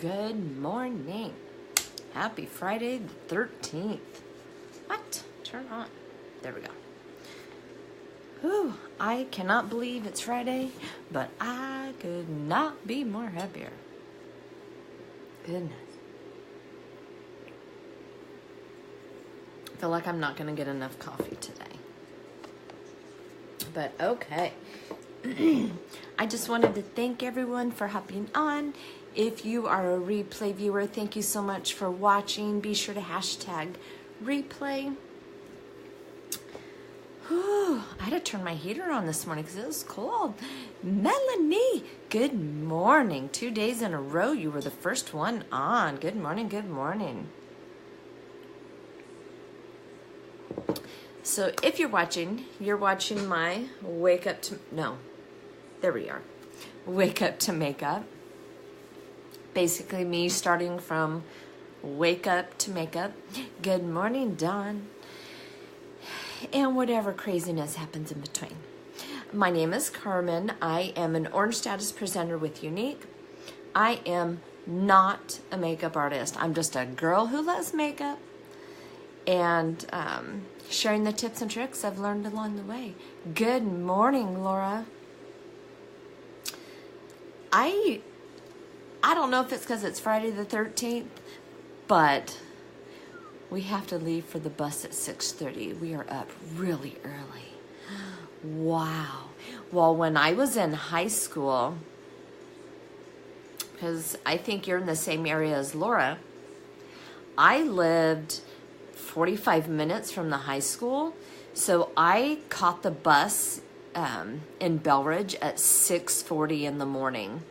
Good morning. Happy Friday the 13th. What? Turn on. There we go. Whew, I cannot believe it's Friday, but I could not be more happier. Goodness. I feel like I'm not going to get enough coffee today. But okay. I just wanted to thank everyone for hopping on. If you are a replay viewer, thank you so much for watching. Be sure to hashtag replay. Whew, I had to turn my heater on this morning because it was cold. Melanie, good morning. 2 days in a row, you were the first one on. Good morning, good morning. So if you're watching my wake up to, no, there we are. Wake up to makeup. Basically me starting from wake up to makeup. Good morning, Dawn. And whatever craziness happens in between. My name is Carmen. I am an Orange Status presenter with Unique. I am not a makeup artist. I'm just a girl who loves makeup and sharing the tips and tricks I've learned along the way. Good morning, Laura. I don't know if it's because it's Friday the 13th, but we have to leave for the bus at 6:30. We are up really early. Wow. Well, when I was in high school, because I think you're in the same area as Laura, I lived 45 minutes from the high school. So I caught the bus in Belridge at 6:40 in the morning.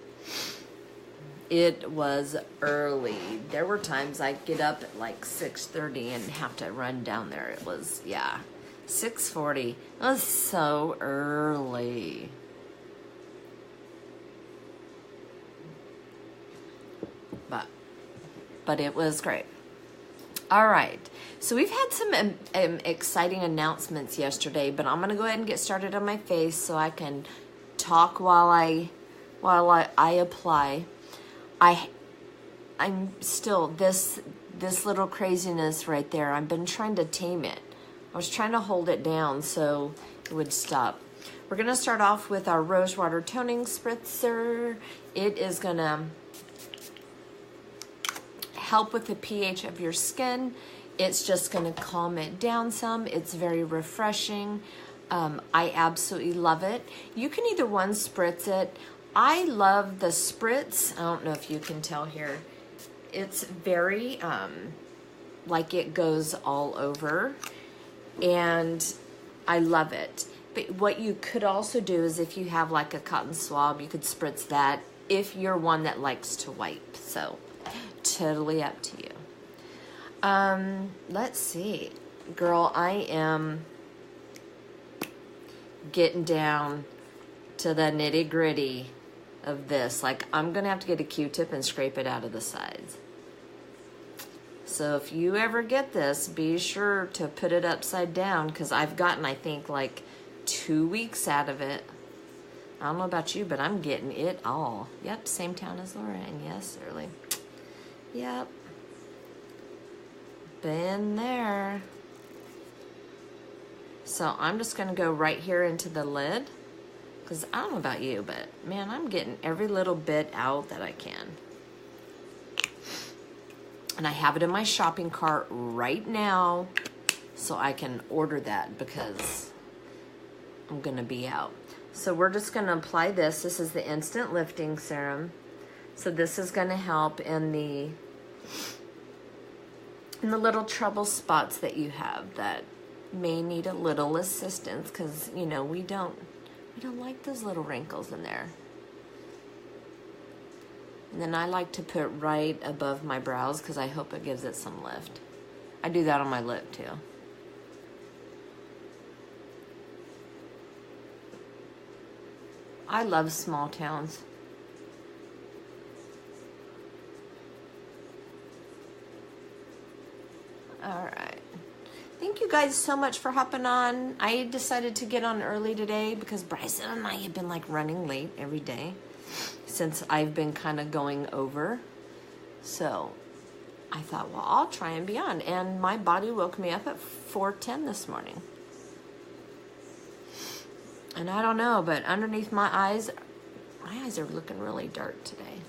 It was early. There were times I'd get up at like 6:30 and have to run down there. It was, 6:40. It was so early. But it was great. All right. So we've had some exciting announcements yesterday, but I'm going to go ahead and get started on my face so I can talk while I apply. I'm still, this little craziness right there, I've been trying to tame it. I was trying to hold it down so it would stop. We're going to start off with our Rose Water Toning Spritzer. It is going to help with the pH of your skin. It's just going to calm it down some. It's very refreshing. I absolutely love it. You can either one spritz it. I love the spritz. I don't know if you can tell here. It's very, like it goes all over. And I love it. But what you could also do is if you have like a cotton swab, you could spritz that if you're one that likes to wipe. So, totally up to you. Let's see. Girl, I am getting down to the nitty gritty of this. Like, I'm gonna have to get a Q-tip and scrape it out of the sides. So if you ever get this, be sure to put it upside down, because I've gotten, I think, like 2 weeks out of it. I don't know about you, but I'm getting it all. Yep, same town as Laura, and yes, early. Yep. Been there. So I'm just gonna go right here into the lid. Because I don't know about you, but man, I'm getting every little bit out that I can. And I have it in my shopping cart right now so I can order that because I'm going to be out. So we're just going to apply this. This is the Instant Lifting Serum. So this is going to help in the little trouble spots that you have that may need a little assistance because, you know, we don't like those little wrinkles in there. And then I like to put right above my brows because I hope it gives it some lift. I do that on my lip too. I love small towns. All right. Thank you guys so much for hopping on. I decided to get on early today because Bryson and I have been like running late every day since I've been kind of going over So I thought, well, I'll try and be on. And my body woke me up at 4:10 this morning. And I don't know, but underneath my eyes are looking really dark today.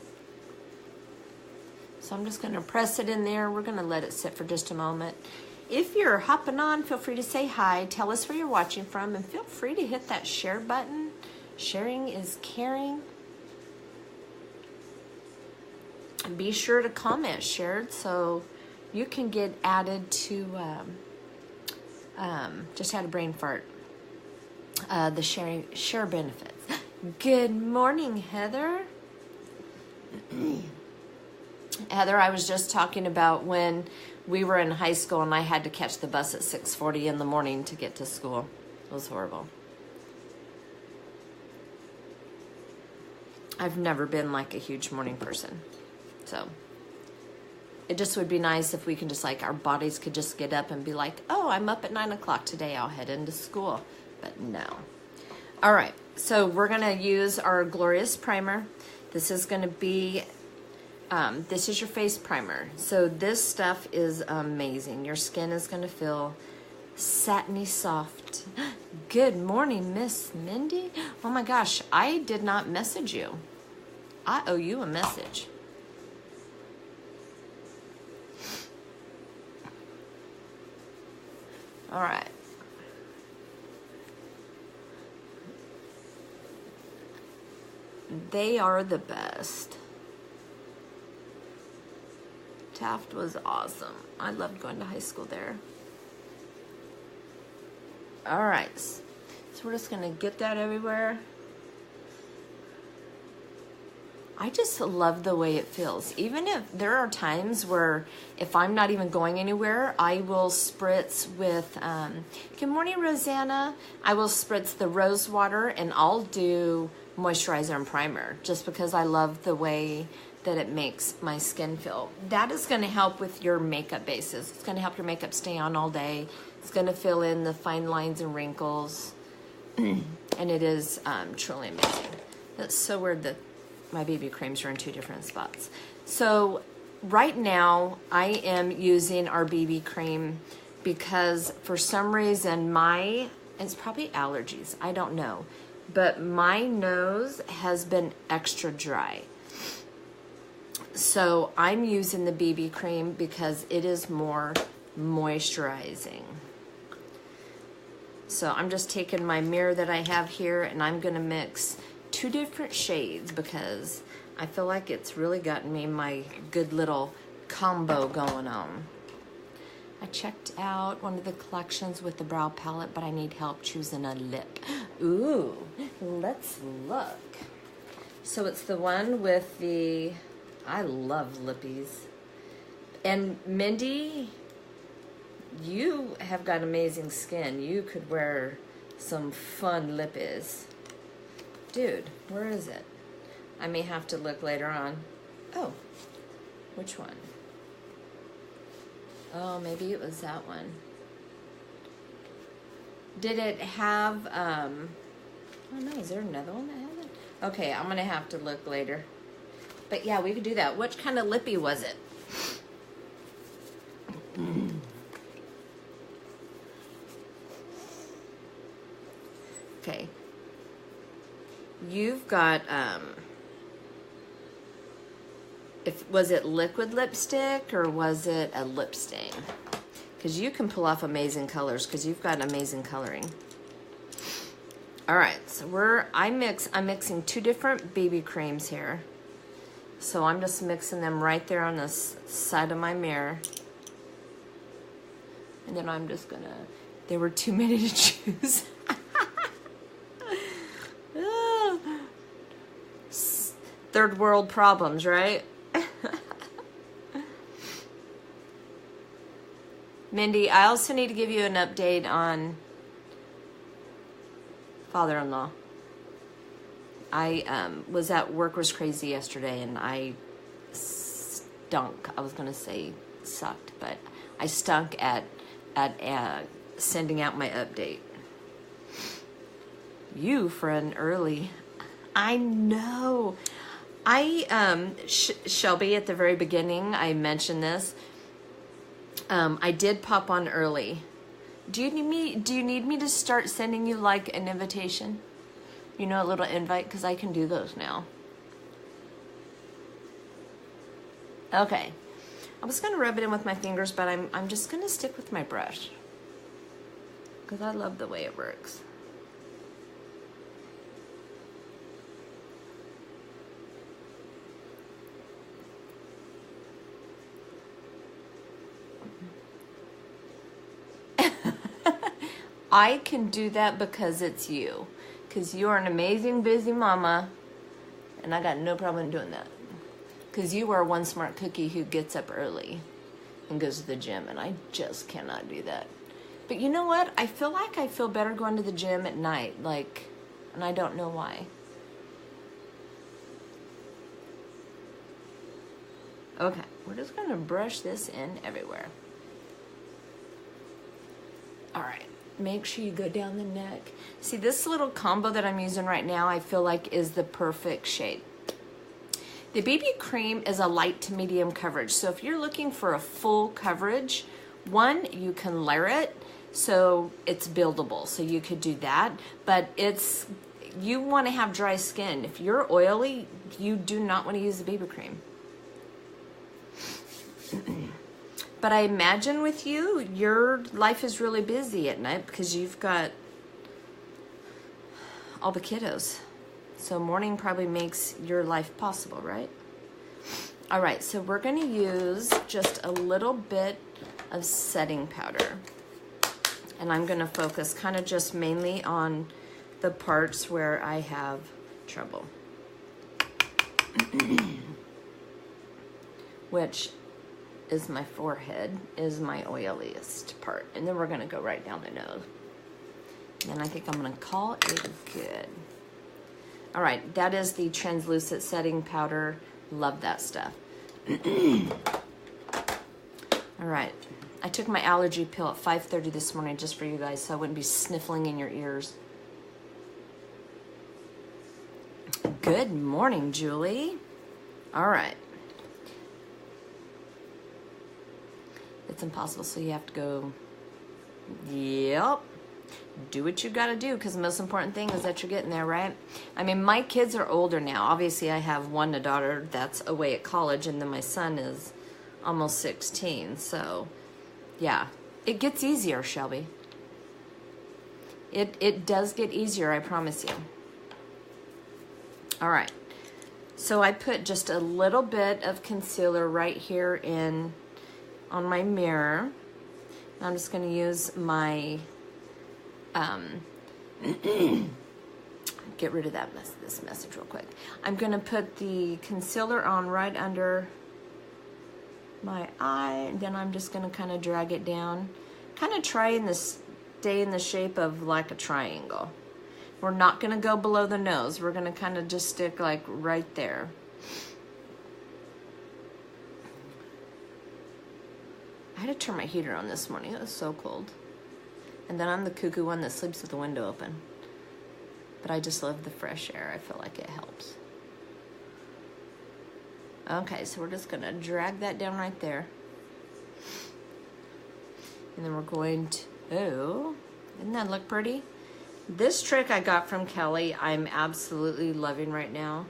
So I'm just going to press it in there. We're going to let it sit for just a moment. If you're hopping on, feel free to say hi. Tell us where you're watching from. And feel free to hit that share button. Sharing is caring. And be sure to comment shared so you can get added to, just had a brain fart, the share benefits. Good morning, Heather. Heather, I was just talking about when we were in high school and I had to catch the bus at 6:40 in the morning to get to school. It was horrible. I've never been like a huge morning person. So it just would be nice if we can just like, our bodies could just get up and be like, oh, I'm up at 9 o'clock today. I'll head into school. But no. All right. So we're going to use our Glorious Primer. This is going to be, this is your face primer. So this stuff is amazing. Your skin is going to feel satiny soft. Good morning, Miss Mindy. Oh my gosh, I did not message you. I owe you a message. All right. They are the best. Taft was awesome. I loved going to high school there. All right. So we're just going to get that everywhere. I just love the way it feels. Even if there are times where if I'm not even going anywhere, I will spritz with, good morning, Rosanna. I will spritz the rose water and I'll do moisturizer and primer just because I love the way that it makes my skin feel. That is going to help with your makeup bases. It's going to help your makeup stay on all day. It's going to fill in the fine lines and wrinkles. And it is truly amazing. That's so weird that my BB creams are in two different spots. So right now I am using our BB cream because for some reason it's probably allergies, I don't know, but my nose has been extra dry. So I'm using the BB cream because it is more moisturizing. So I'm just taking my mirror that I have here and I'm gonna mix 2 different shades because I feel like it's really gotten me my good little combo going on. I checked out one of the collections with the brow palette, but I need help choosing a lip. Ooh, let's look. So it's the one with the, I love lippies. And Mindy, you have got amazing skin. You could wear some fun lippies. Dude, where is it? I may have to look later on. Oh, which one? Oh, maybe it was that one. Did it have, I don't know, is there another one that has it? Okay, I'm gonna have to look later. But yeah, we could do that. Which kind of lippy was it? Okay. You've got, was it liquid lipstick or was it a lip stain? Because you can pull off amazing colors because you've got amazing coloring. All right, so I'm mixing 2 different BB creams here. So I'm just mixing them right there on the side of my mirror. And then I'm just gonna, there were too many to choose. Third world problems, right? Mindy, I also need to give you an update on father-in-law. I was at Workers Crazy yesterday and I stunk. I was going to say sucked, but I stunk at sending out my update. You for an early. I know. Shelby, at the very beginning, I mentioned this. I did pop on early. Do you need me to start sending you like an invitation? You know, a little invite, because I can do those now. Okay. I was going to rub it in with my fingers, but I'm just going to stick with my brush, because I love the way it works. I can do that because it's you. Because you are an amazing busy mama, and I got no problem doing that. Because you are one smart cookie who gets up early and goes to the gym, and I just cannot do that. But you know what? I feel like I feel better going to the gym at night, like, and I don't know why. Okay, we're just gonna brush this in everywhere. All right. Make sure you go down the neck. See, this little combo that I'm using right now, I feel like is the perfect shade. The BB cream is a light to medium coverage. So if you're looking for a full coverage, one, you can layer it so it's buildable. So you could do that, but you want to have dry skin. If you're oily, you do not want to use the BB cream. But I imagine with you, your life is really busy at night because you've got all the kiddos. So morning probably makes your life possible, right? All right, so we're gonna use just a little bit of setting powder. And I'm gonna focus kind of just mainly on the parts where I have trouble. Which is my forehead, is my oiliest part. And then we're gonna go right down the nose. And I think I'm gonna call it good. All right, that is the translucent setting powder. Love that stuff. All right, I took my allergy pill at 5:30 this morning just for you guys so I wouldn't be sniffling in your ears. Good morning, Julie. All right. It's impossible, so you have to go, yep, do what you gotta do, because the most important thing is that you're getting there, right? I mean, my kids are older now. Obviously, I have one, a daughter that's away at college, and then my son is almost 16, so yeah, it gets easier, Shelby. It does get easier, I promise you. All right, so I put just a little bit of concealer right here on my mirror. I'm just going to use my, get rid of this message real quick. I'm going to put the concealer on right under my eye, and then I'm just going to kind of drag it down, kind of trying to stay in the shape of like a triangle. We're not going to go below the nose. We're going to kind of just stick like right there. I had to turn my heater on this morning. It was so cold. And then I'm the cuckoo one that sleeps with the window open. But I just love the fresh air. I feel like it helps. Okay, so we're just gonna drag that down right there. And then we're going to, doesn't that look pretty? This trick I got from Kelly, I'm absolutely loving right now.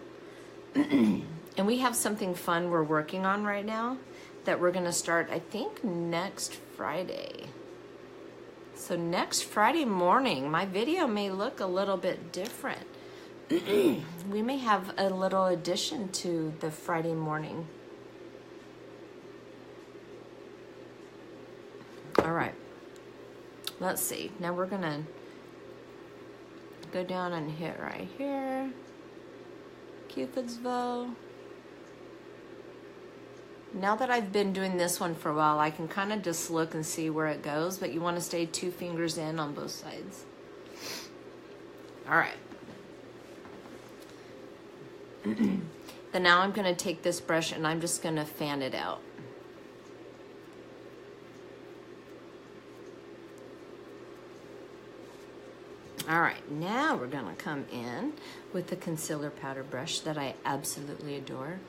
And we have something fun we're working on right now that we're gonna start, I think, next Friday. So next Friday morning, my video may look a little bit different. We may have a little addition to the Friday morning. All right, let's see. Now we're gonna go down and hit right here. Cupid's bow. Now that I've been doing this one for a while, I can kind of just look and see where it goes, but you want to stay 2 fingers in on both sides. All right. Then now I'm going to take this brush and I'm just going to fan it out. All right, now we're gonna come in with the concealer powder brush that I absolutely adore.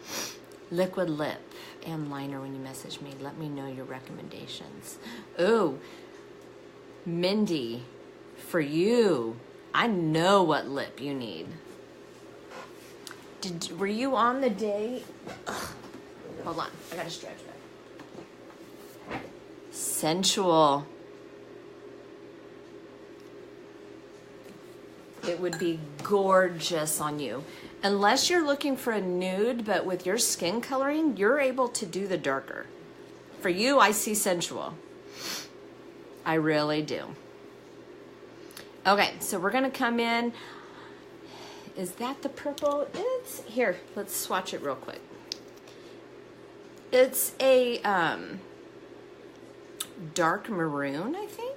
Liquid lip and liner. When you message me, let me know your recommendations. Ooh, Mindy, for you, I know what lip you need. Were you on the day? Ugh, hold on, I gotta stretch that. Sensual. It would be gorgeous on you. Unless you're looking for a nude, but with your skin coloring, you're able to do the darker. For you, I see sensual. I really do. Okay, so we're gonna come in. Is that the purple? It's here. Let's swatch it real quick. It's a dark maroon, I think.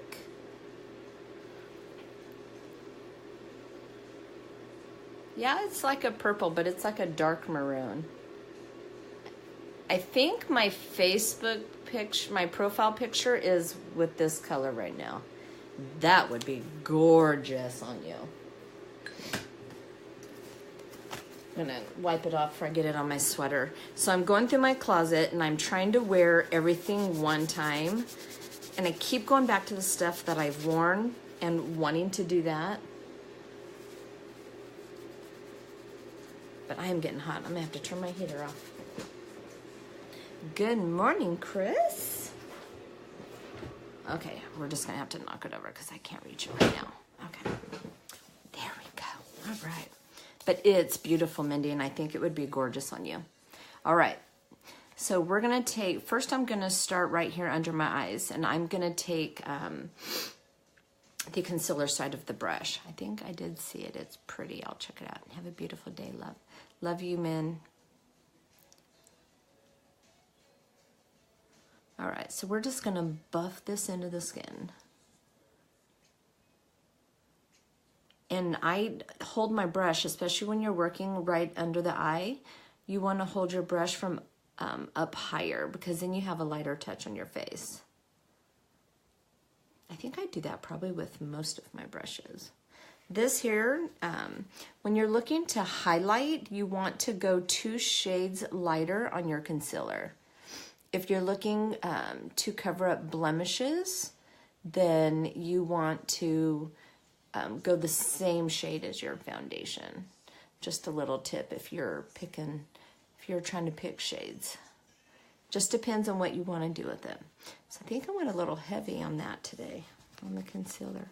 Yeah, it's like a purple, but it's like a dark maroon. I think my Facebook picture, my profile picture is with this color right now. That would be gorgeous on you. I'm gonna wipe it off before I get it on my sweater. So I'm going through my closet and I'm trying to wear everything one time. And I keep going back to the stuff that I've worn and wanting to do that. But I am getting hot. I'm gonna have to turn my heater off. Good morning, Chris. Okay, we're just gonna have to knock it over because I can't reach it right now. Okay, there we go. All right. But it's beautiful, Mindy, and I think it would be gorgeous on you. All right, so we're gonna take, first I'm gonna start right here under my eyes, and I'm gonna take the concealer side of the brush. I think I did see it, it's pretty. I'll check it out. Have a beautiful day, love. Love you, Min. All right, so we're just gonna buff this into the skin. And I hold my brush, especially when you're working right under the eye, you wanna hold your brush from up higher because then you have a lighter touch on your face. I think I do that probably with most of my brushes. This here, when you're looking to highlight, you want to go 2 shades lighter on your concealer. If you're looking to cover up blemishes, then you want to go the same shade as your foundation. Just a little tip if you're trying to pick shades. Just depends on what you want to do with it. So I think I went a little heavy on that today, on the concealer.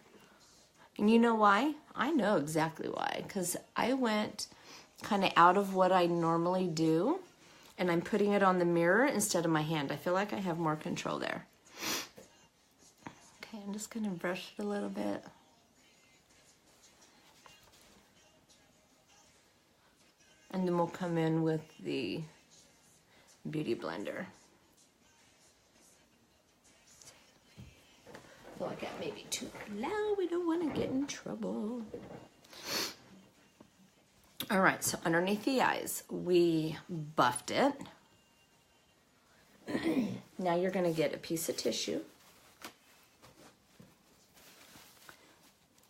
And you know why? I know exactly why, because I went kind of out of what I normally do, and I'm putting it on the mirror instead of my hand. I feel like I have more control there. Okay, I'm just gonna brush it a little bit. And then we'll come in with the Beauty Blender. I feel like that may be too loud. We don't want to get in trouble. All right, so underneath the eyes, we buffed it. Now you're going to get a piece of tissue.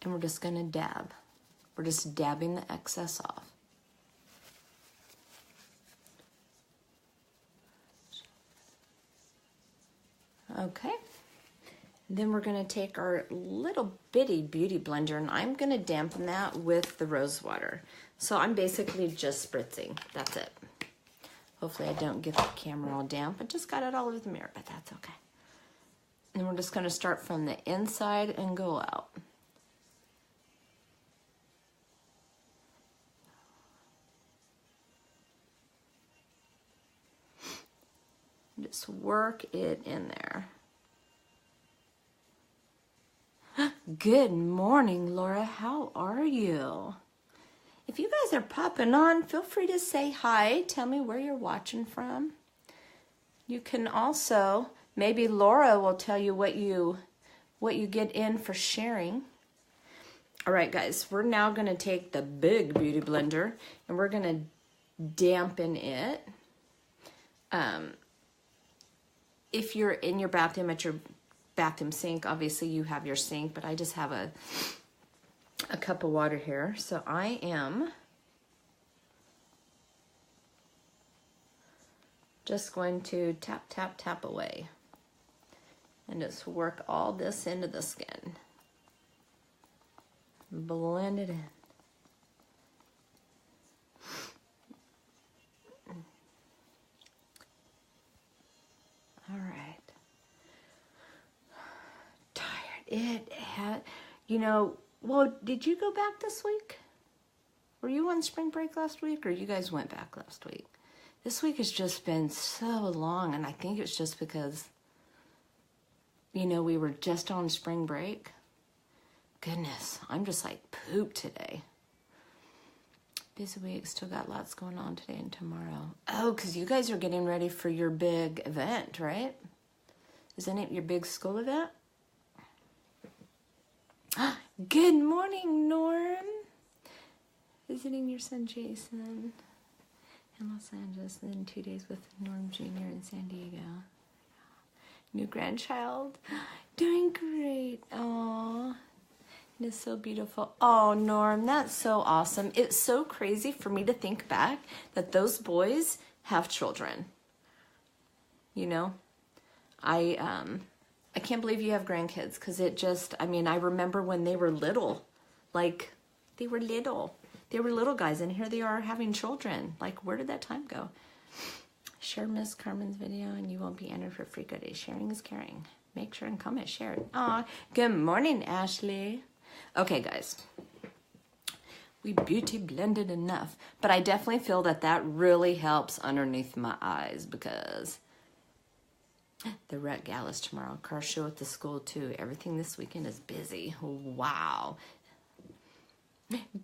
And we're just going to dab. We're just dabbing the excess off. Okay, then we're gonna take our little bitty beauty blender and I'm gonna dampen that with the rose water. So I'm basically just spritzing, that's it. Hopefully I don't get the camera all damp. I just got it all over the mirror, but that's okay. And we're just gonna start from the inside and go out. Just work it in there. Good morning, Laura. How are you? If you guys are popping on, feel free to say hi. Tell me where you're watching from. You can also, maybe Laura will tell you what you get in for sharing. All right, guys, we're now going to take the big beauty blender and we're going to dampen it. If you're in your bathroom at your bathroom sink, obviously you have your sink, but I just have a cup of water here. So I am just going to tap, tap, tap away and just work all this into the skin. Blend it in. All right. Tired. It had, you know, well, did you go back this week? Were you on spring break last week, or you guys went back last week? This week has just been so long, and I think it's just because, you know, we were just on spring break. Goodness, I'm just like poop today. Busy week, still got lots going on today and tomorrow. Oh, because you guys are getting ready for your big event, right? Isn't it your big school event? Good morning, Norm. Visiting your son, Jason, in Los Angeles, and then 2 days with Norm Jr. in San Diego. New grandchild. Doing great. Aww. It's so beautiful. Oh, Norm, that's so awesome. It's so crazy for me to think back that those boys have children. You know, I can't believe you have grandkids, because it just, I mean, I remember when they were little, like they were little guys, and here they are having children. Like, where did that time go? Share Miss Carmen's video and you won't be entered for free goodies. Sharing is caring. Make sure and comment, share it. Aw, good morning, Ashley. Okay, guys, we beauty blended enough, but I definitely feel that that really helps underneath my eyes, because the Ret Gala's tomorrow. Car show at the school too. Everything this weekend is busy. Wow.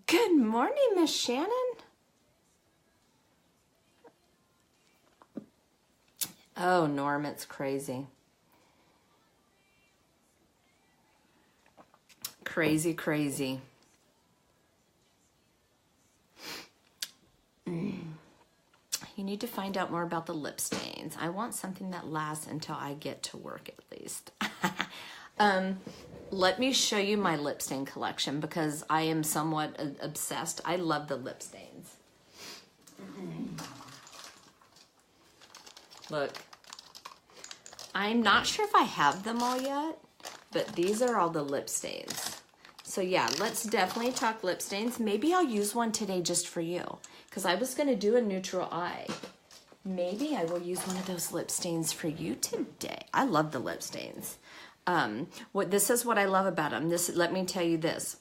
Good morning, Miss Shannon. Oh, Norm, it's crazy. Crazy, crazy. You need to find out more about the lip stains. I want something that lasts until I get to work, at least. Let me show you my lip stain collection, because I am somewhat obsessed. I love the lip stains. Look, I'm not sure if I have them all yet, but these are all the lip stains. So yeah, let's definitely talk lip stains. Maybe I'll use one today just for you, because I was going to do a neutral eye. Maybe I will use one of those lip stains for you today. I love the lip stains. This is what I love about them. Let me tell you this.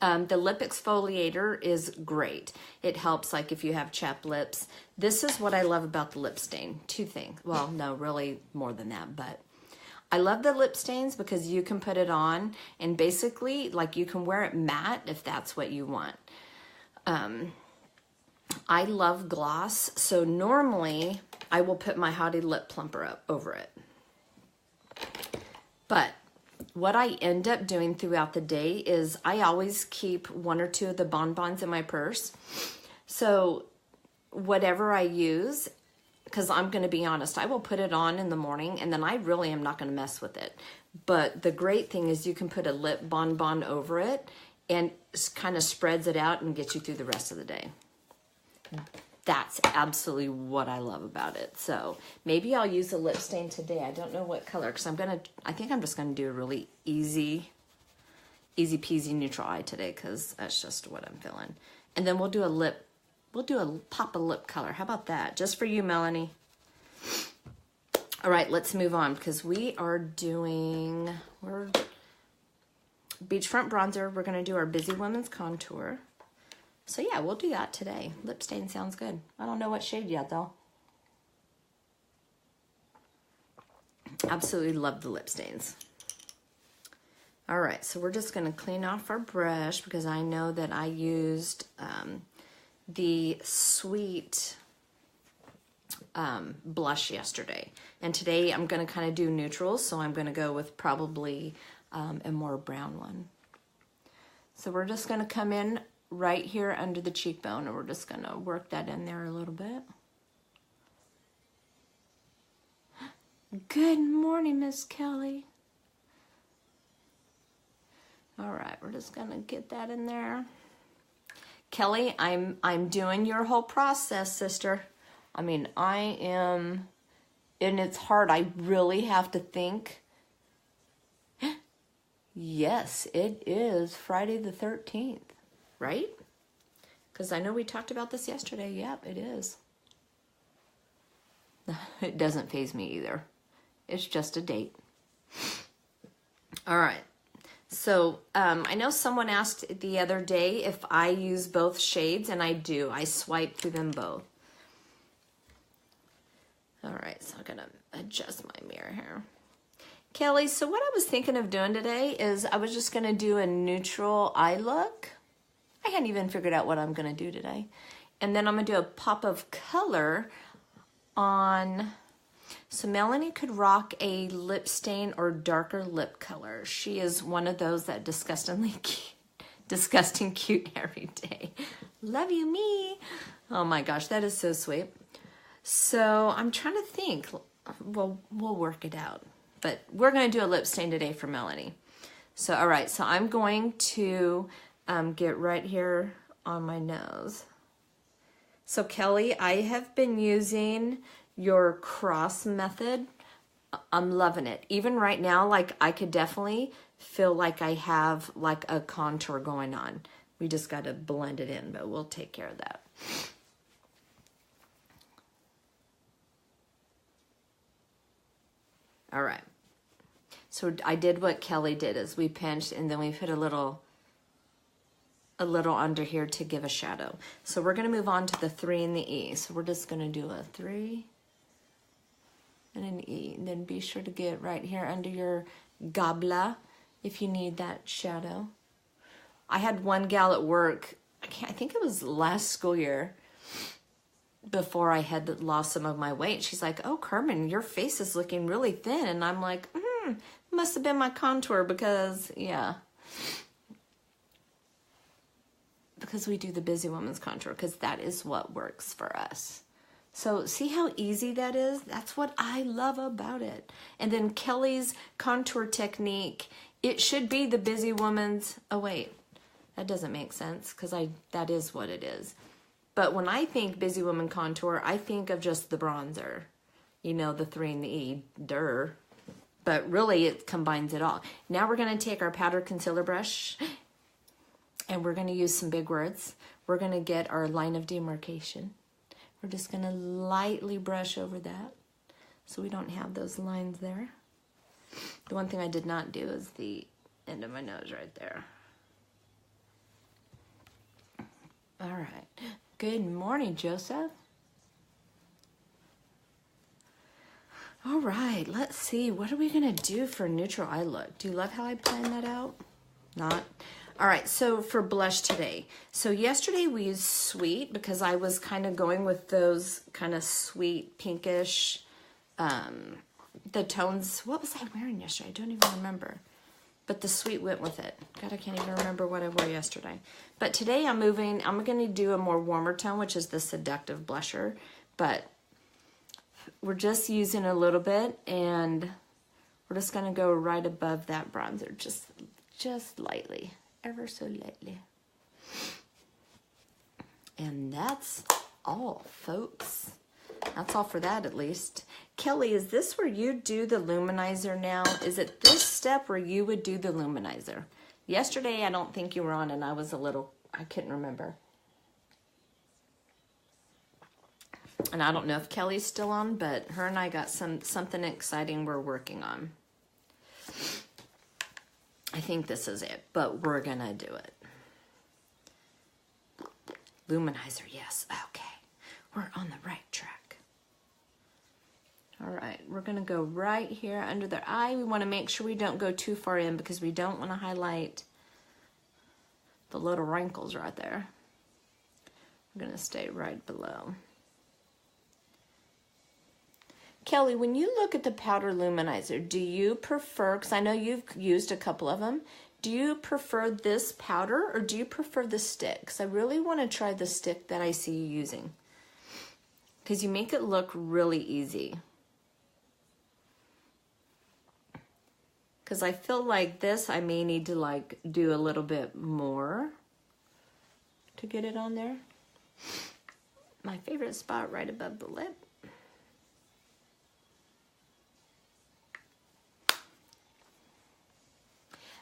The lip exfoliator is great. It helps, like, if you have chapped lips. This is what I love about the lip stain. Two things. Well, no, really more than that, but I love the lip stains because you can put it on and basically, like, you can wear it matte if that's what you want. I love gloss, so normally I will put my Hottie Lip Plumper up over it. But what I end up doing throughout the day is I always keep 1 or 2 of the bonbons in my purse. So whatever I use, because I'm going to be honest, I will put it on in the morning and then I really am not going to mess with it. But the great thing is you can put a lip bonbon over it and it kind of spreads it out and gets you through the rest of the day. That's absolutely what I love about it. So maybe I'll use a lip stain today. I don't know what color, because I think I'm just going to do a really easy peasy neutral eye today, because that's just what I'm feeling. And then we'll do a pop of lip color. How about that? Just for you, Melanie. All right, let's move on, because we're doing beachfront bronzer. We're going to do our Busy Women's contour. So yeah, we'll do that today. Lip stain sounds good. I don't know what shade yet though. Absolutely love the lip stains. All right, so we're just gonna clean off our brush, because I know that I used the Sweet blush yesterday. And today I'm gonna kind of do neutrals, so I'm gonna go with probably a more brown one. So we're just gonna come in right here under the cheekbone, and we're just gonna work that in there a little bit. Good morning, Miss Kelly. All right, we're just gonna get that in there. Kelly, I'm doing your whole process, sister. I mean, I am, and it's hard. I really have to think. Yes, it is Friday the 13th, right? Because I know we talked about this yesterday. Yep, it is. It doesn't faze me either. It's just a date. All right. So I know someone asked the other day if I use both shades, and I do. I swipe through them both. All right, so I'm going to adjust my mirror here. Kelly, so what I was thinking of doing today is I was just going to do a neutral eye look. I hadn't even figured out what I'm going to do today. And then I'm going to do a pop of color on... So Melanie could rock a lip stain or darker lip color. She is one of those that disgusting cute every day. Love you, me. Oh my gosh, that is so sweet. So I'm trying to think. Well, we'll work it out. But we're going to do a lip stain today for Melanie. So, all right. So I'm going to get right here on my nose. So Kelly, I have been using your cross method. I'm loving it. Even right now, like I could definitely feel like I have like a contour going on. We just got to blend it in, but we'll take care of that. All right. So I did what Kelly did is we pinched and then we put a little under here to give a shadow. So we're going to move on to the 3 and the E. So we're just going to do a 3 and an E. And then be sure to get right here under your gobla if you need that shadow. I had one gal at work, I think it was last school year, before I had lost some of my weight. She's like, oh, Carmen, your face is looking really thin. And I'm like, must have been my contour because, yeah. Because we do the busy woman's contour because that is what works for us. So see how easy that is? That's what I love about it. And then Kelly's contour technique, it should be the busy woman's, oh wait, that doesn't make sense because that is what it is. But when I think busy woman contour, I think of just the bronzer. You know, the 3 and the E, duh. But really it combines it all. Now we're going to take our powder concealer brush and we're going to use some big words. We're going to get our line of demarcation. We're just going to lightly brush over that so we don't have those lines there. The one thing I did not do is the end of my nose right there. All right. Good morning, Joseph. All right, let's see. What are we going to do for neutral eye look? Do you love how I planned that out? Not? All right, so for blush today. So yesterday we used Sweet because I was kind of going with those kind of sweet pinkish, the tones. What was I wearing yesterday? I don't even remember. But the Sweet went with it. God, I can't even remember what I wore yesterday. But today I'm going to do a more warmer tone, which is the Seductive Blusher. But we're just using a little bit, and we're just going to go right above that bronzer, just lightly, ever so lightly. And that's all, folks. That's all for that, at least. Kelly, is this where you do the luminizer now? Is it this step where you would do the luminizer? Yesterday, I don't think you were on, and I couldn't remember. And I don't know if Kelly's still on, but her and I got something exciting we're working on. I think this is it, but we're going to do it. Luminizer, yes. Okay. We're on the right track. All right, we're going to go right here under their eye. We want to make sure we don't go too far in because we don't want to highlight the little wrinkles right there. We're going to stay right below. Kelly, when you look at the powder luminizer, do you prefer, because I know you've used a couple of them, do you prefer this powder or do you prefer the stick? Because I really want to try the stick that I see you using. Because you make it look really easy. because I feel like this, I may need to like do a little bit more to get it on there. My favorite spot right above the lip.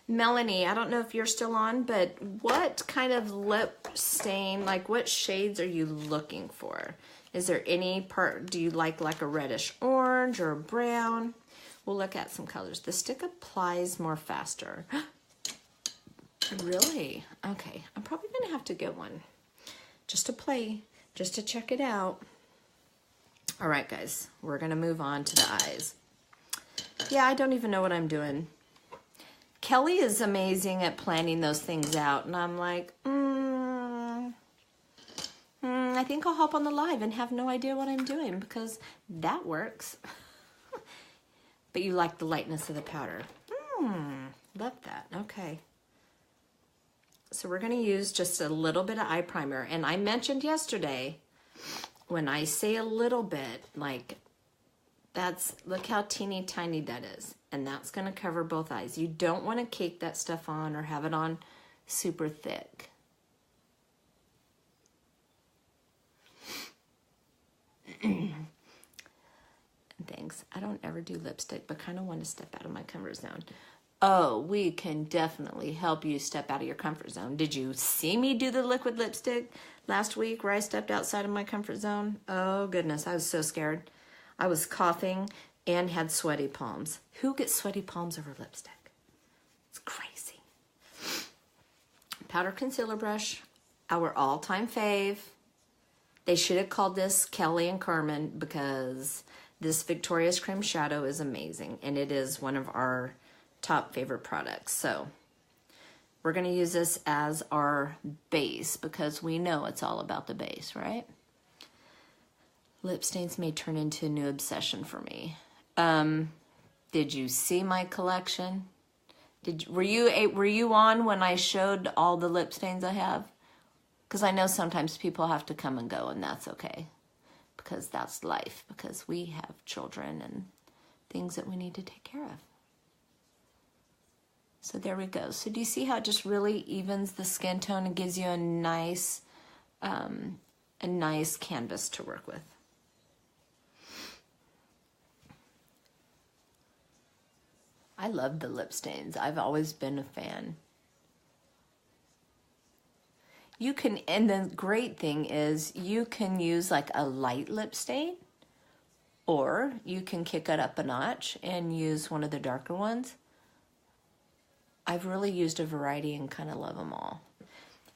Melanie, I don't know if you're still on, but what kind of lip stain, like what shades are you looking for? Is there any part, do you like a reddish orange or a brown? We'll look at some colors. The stick applies more faster. Really? Okay, I'm probably gonna have to get one just to play, just to check it out. All right, guys, we're gonna move on to the eyes. Yeah, I don't even know what I'm doing. Kelly is amazing at planning those things out, and I'm like, I think I'll hop on the live and have no idea what I'm doing because that works. But you like the lightness of the powder. Love that. Okay. So we're going to use just a little bit of eye primer, and I mentioned yesterday when I say a little bit, like look how teeny tiny that is. And that's going to cover both eyes. You don't want to cake that stuff on or have it on super thick. Thanks. I don't ever do lipstick, but kind of want to step out of my comfort zone. Oh, we can definitely help you step out of your comfort zone. Did you see me do the liquid lipstick last week where I stepped outside of my comfort zone? Oh, goodness. I was so scared. I was coughing and had sweaty palms. Who gets sweaty palms over lipstick? It's crazy. Powder concealer brush, our all-time fave. They should have called this Kelly and Carmen because this Victoria's Cream Shadow is amazing, and it is one of our top favorite products. So we're going to use this as our base because we know it's all about the base, right? Lip stains may turn into a new obsession for me. Did you see my collection? Were you on when I showed all the lip stains I have? Because I know sometimes people have to come and go, and that's okay. Because that's life. Because we have children and things that we need to take care of. So there we go. So do you see how it just really evens the skin tone and gives you a nice canvas to work with? I love the lip stains. I've always been a fan. You can, and the great thing is you can use like a light lip stain, or you can kick it up a notch and use one of the darker ones. I've really used a variety and kind of love them all.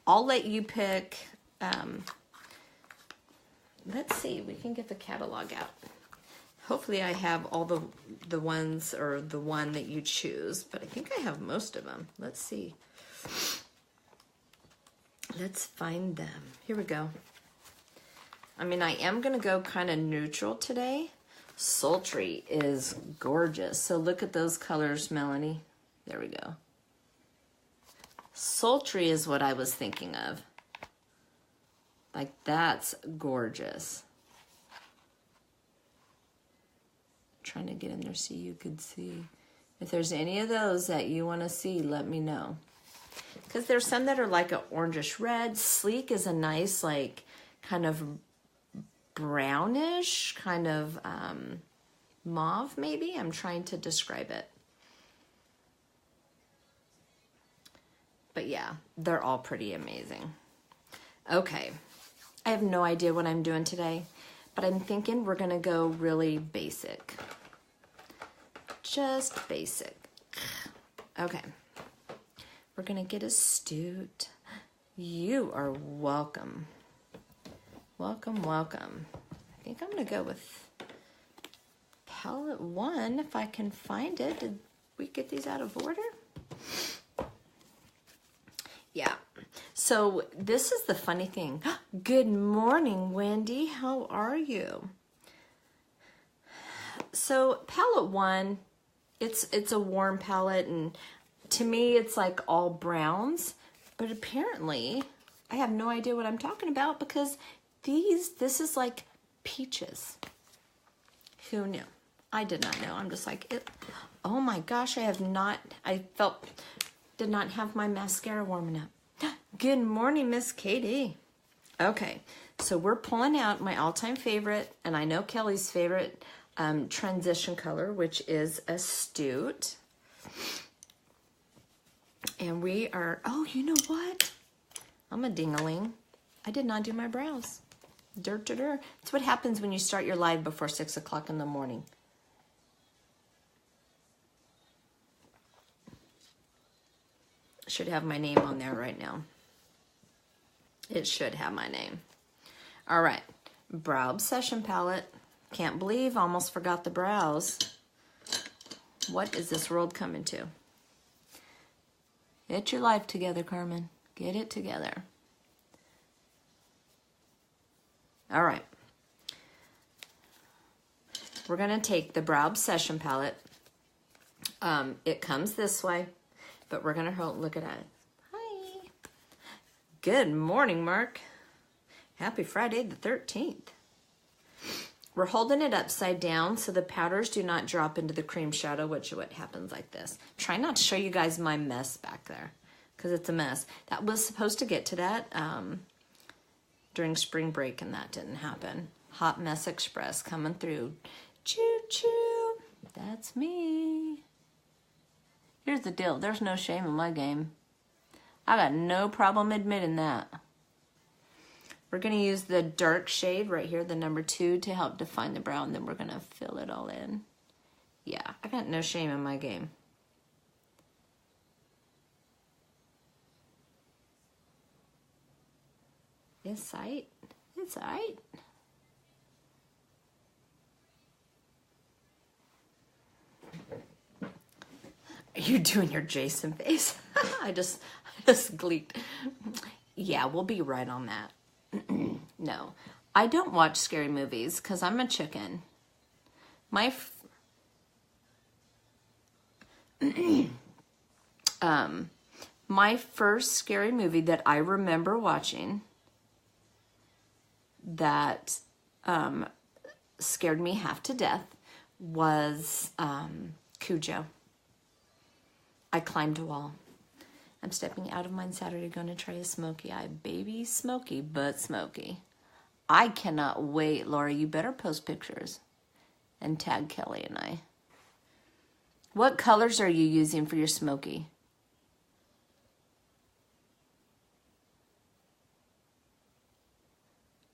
I'll let you pick, let's see, we can get the catalog out. Hopefully I have all the ones, or the one that you choose, but I think I have most of them. Let's see. Let's find them. Here we go. I mean, I am going to go kind of neutral today. Sultry is gorgeous. So look at those colors, Melanie. There we go. Sultry is what I was thinking of. Like, that's gorgeous. Trying to get in there so you could see. If there's any of those that you want to see, let me know. Because there's some that are like an orangish red. Sleek is a nice, like, kind of brownish, kind of mauve, maybe. I'm trying to describe it. But yeah, they're all pretty amazing. Okay, I have no idea what I'm doing today, but I'm thinking we're gonna go really basic. Just basic. Okay, we're gonna get Astute. You are welcome. Welcome, welcome. I think I'm gonna go with palette 1 if I can find it. Did we get these out of order? Yeah, so this is the funny thing. Good morning, Wendy. How are you? So palette 1, it's a warm palette, and to me it's like all browns, but apparently I have no idea what I'm talking about because this is like peaches. Who knew? I did not know. I'm just like, oh my gosh, did not have my mascara warming up. Good morning, Miss Katie. Okay, so we're pulling out my all-time favorite, and I know Kelly's favorite transition color, which is Astute. And we are, oh, you know what? I'm a ding-a-ling. I did not do my brows. That's what happens when you start your live before 6 o'clock in the morning. Should have my name on there right now. It should have my name. All right, Brow Obsession palette. Can't believe, almost forgot the brows. What is this world coming to? Get your life together, Carmen. Get it together. All right. We're gonna take the Brow Obsession palette. It comes this way, but we're gonna look at it. Hi. Good morning, Mark. Happy Friday the 13th. We're holding it upside down so the powders do not drop into the cream shadow, which is what happens like this. Try not to show you guys my mess back there because it's a mess. That was supposed to get to that during spring break, and that didn't happen. Hot Mess Express coming through. Choo-choo. That's me. Here's the deal. There's no shame in my game. I got no problem admitting that. We're going to use the dark shade right here, the number 2, to help define the brow, and then we're going to fill it all in. Yeah, I got no shame in my game. It's aight. It's aight. Are you doing your Jason face? I just gleeked. Yeah, we'll be right on that. No, I don't watch scary movies because I'm a chicken. My first scary movie that I remember watching that scared me half to death was Cujo. I climbed a wall. I'm stepping out of mine Saturday, going to try a smoky eye. Baby smoky, but smoky. I cannot wait, Laura. You better post pictures and tag Kelly and I. What colors are you using for your smoky?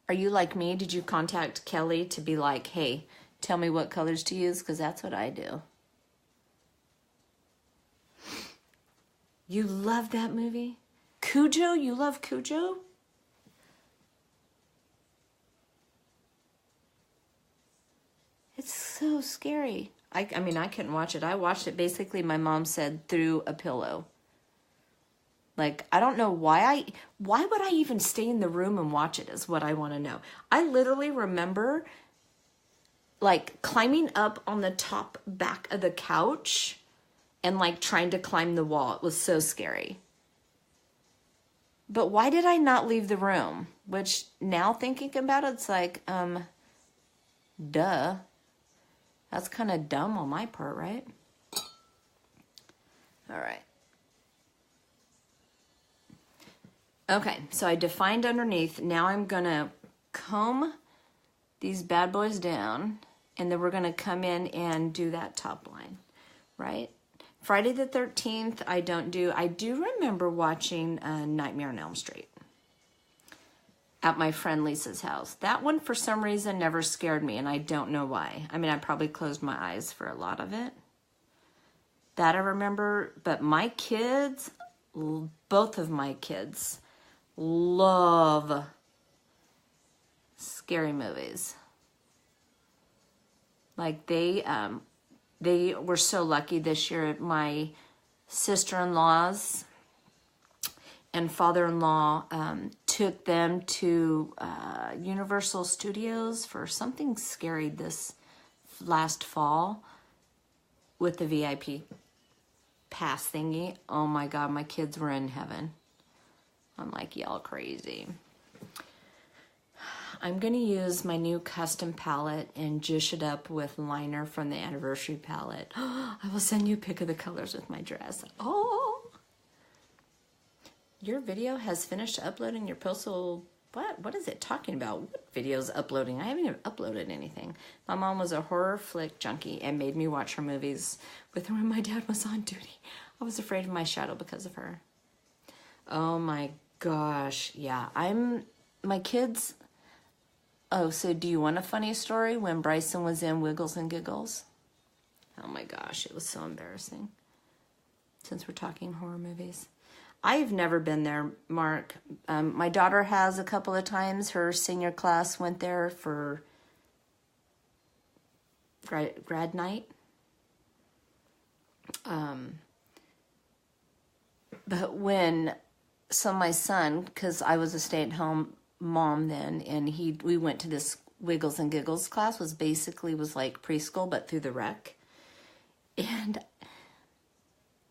Are you like me? Did you contact Kelly to be like, hey, tell me what colors to use? Because that's what I do. You love that movie? Cujo? You love Cujo? It's so scary. I mean, I couldn't watch it. I watched it, basically, my mom said, through a pillow. Like, I don't know why would I even stay in the room and watch it is what I want to know. I literally remember, like, climbing up on the top back of the couch and like trying to climb the wall. It was so scary. But why did I not leave the room? Which now thinking about it, it's like, duh. That's kind of dumb on my part, right? All right. Okay, so I defined underneath. Now I'm gonna comb these bad boys down, and then we're gonna come in and do that top line, right? Friday the 13th, I do remember watching Nightmare on Elm Street at my friend Lisa's house. That one, for some reason, never scared me, and I don't know why. I mean, I probably closed my eyes for a lot of it. That I remember, but my kids, both of my kids, love scary movies. Like, they were so lucky this year. My sister-in-laws and father-in-law took them to Universal Studios for something scary this last fall with the VIP pass thingy. Oh my God, my kids were in heaven. I'm like, y'all crazy. I'm going to use my new custom palette and dish it up with liner from the anniversary palette. I will send you a pic of the colors with my dress. Oh! Your video has finished uploading your postal... What is it talking about? What video's uploading? I haven't even uploaded anything. My mom was a horror flick junkie and made me watch her movies with her when my dad was on duty. I was afraid of my shadow because of her. Oh my gosh. Yeah, my kids... Oh, so do you want a funny story? When Bryson was in Wiggles and Giggles? Oh my gosh, it was so embarrassing. Since we're talking horror movies. I've never been there, Mark. My daughter has a couple of times. Her senior class went there for grad night. But my son, because I was a stay-at-home mom then, and we went to this Wiggles and Giggles class, was like preschool, but through the rec. And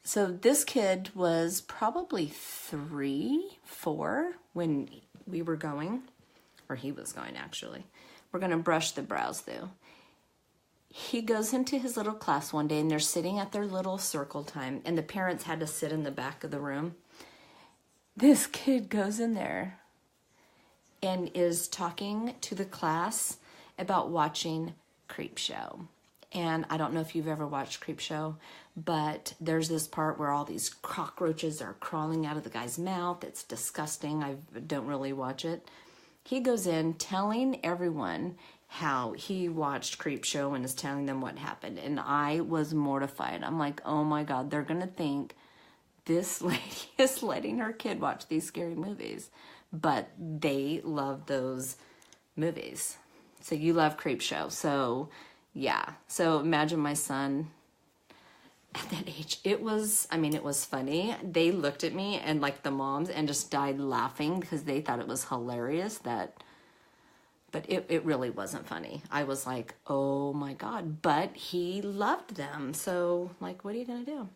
so this kid was probably 3, 4 when we were going, or he was going actually. We're going to brush the brows though. He goes into his little class one day and they're sitting at their little circle time and the parents had to sit in the back of the room. This kid goes in there and is talking to the class about watching Creepshow. And I don't know if you've ever watched Creepshow, but there's this part where all these cockroaches are crawling out of the guy's mouth. It's disgusting. I don't really watch it. He goes in telling everyone how he watched Creepshow and is telling them what happened. And I was mortified. I'm like, oh my God, they're going to think this lady is letting her kid watch these scary movies. But they love those movies. So you love Creepshow. So yeah. So imagine my son at that age. It was funny. They looked at me and like the moms and just died laughing because they thought it was hilarious but it really wasn't funny. I was like, oh my God, but he loved them. So like, what are you going to do?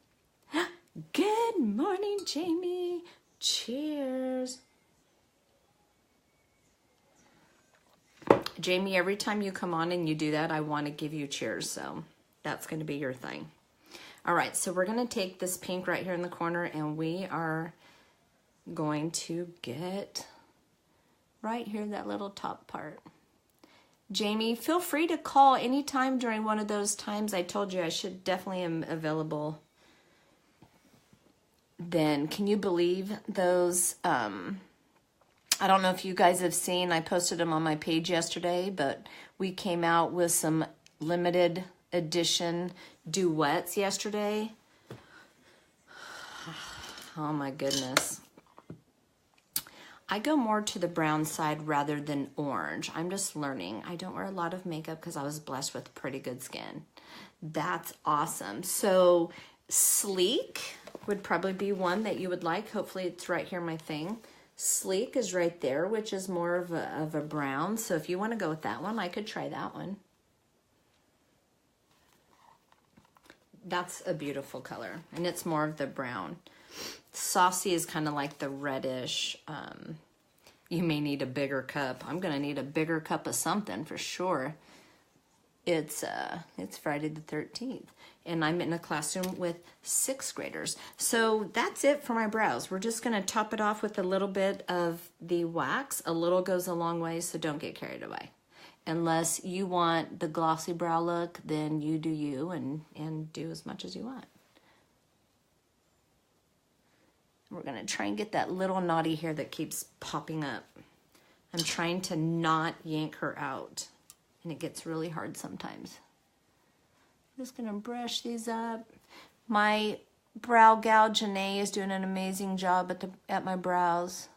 Good morning, Jamie. Cheers. Jamie, every time you come on and you do that, I want to give you cheers. So that's going to be your thing. All right, so we're going to take this pink right here in the corner and we are going to get right here, that little top part. Jamie, feel free to call anytime during one of those times. I told you I should definitely am available then. Can you believe those? I don't know if you guys have seen, I posted them on my page yesterday, but we came out with some limited edition duets yesterday. Oh my goodness. I go more to the brown side rather than orange. I'm just learning. I don't wear a lot of makeup because I was blessed with pretty good skin. That's awesome. So Sleek would probably be one that you would like. Hopefully it's right here, my thing. Sleek is right there, which is more of a brown. So if you want to go with that one, I could try that one. That's a beautiful color, and it's more of the brown. Saucy is kind of like the reddish. You may need a bigger cup. I'm going to need a bigger cup of something for sure. It's Friday the 13th, and I'm in a classroom with 6th graders. So that's it for my brows. We're just going to top it off with a little bit of the wax. A little goes a long way, so don't get carried away. Unless you want the glossy brow look, then you do you and do as much as you want. We're going to try and get that little naughty hair that keeps popping up. I'm trying to not yank her out, and it gets really hard sometimes. I'm just going to brush these up. My brow gal, Janae, is doing an amazing job at my brows.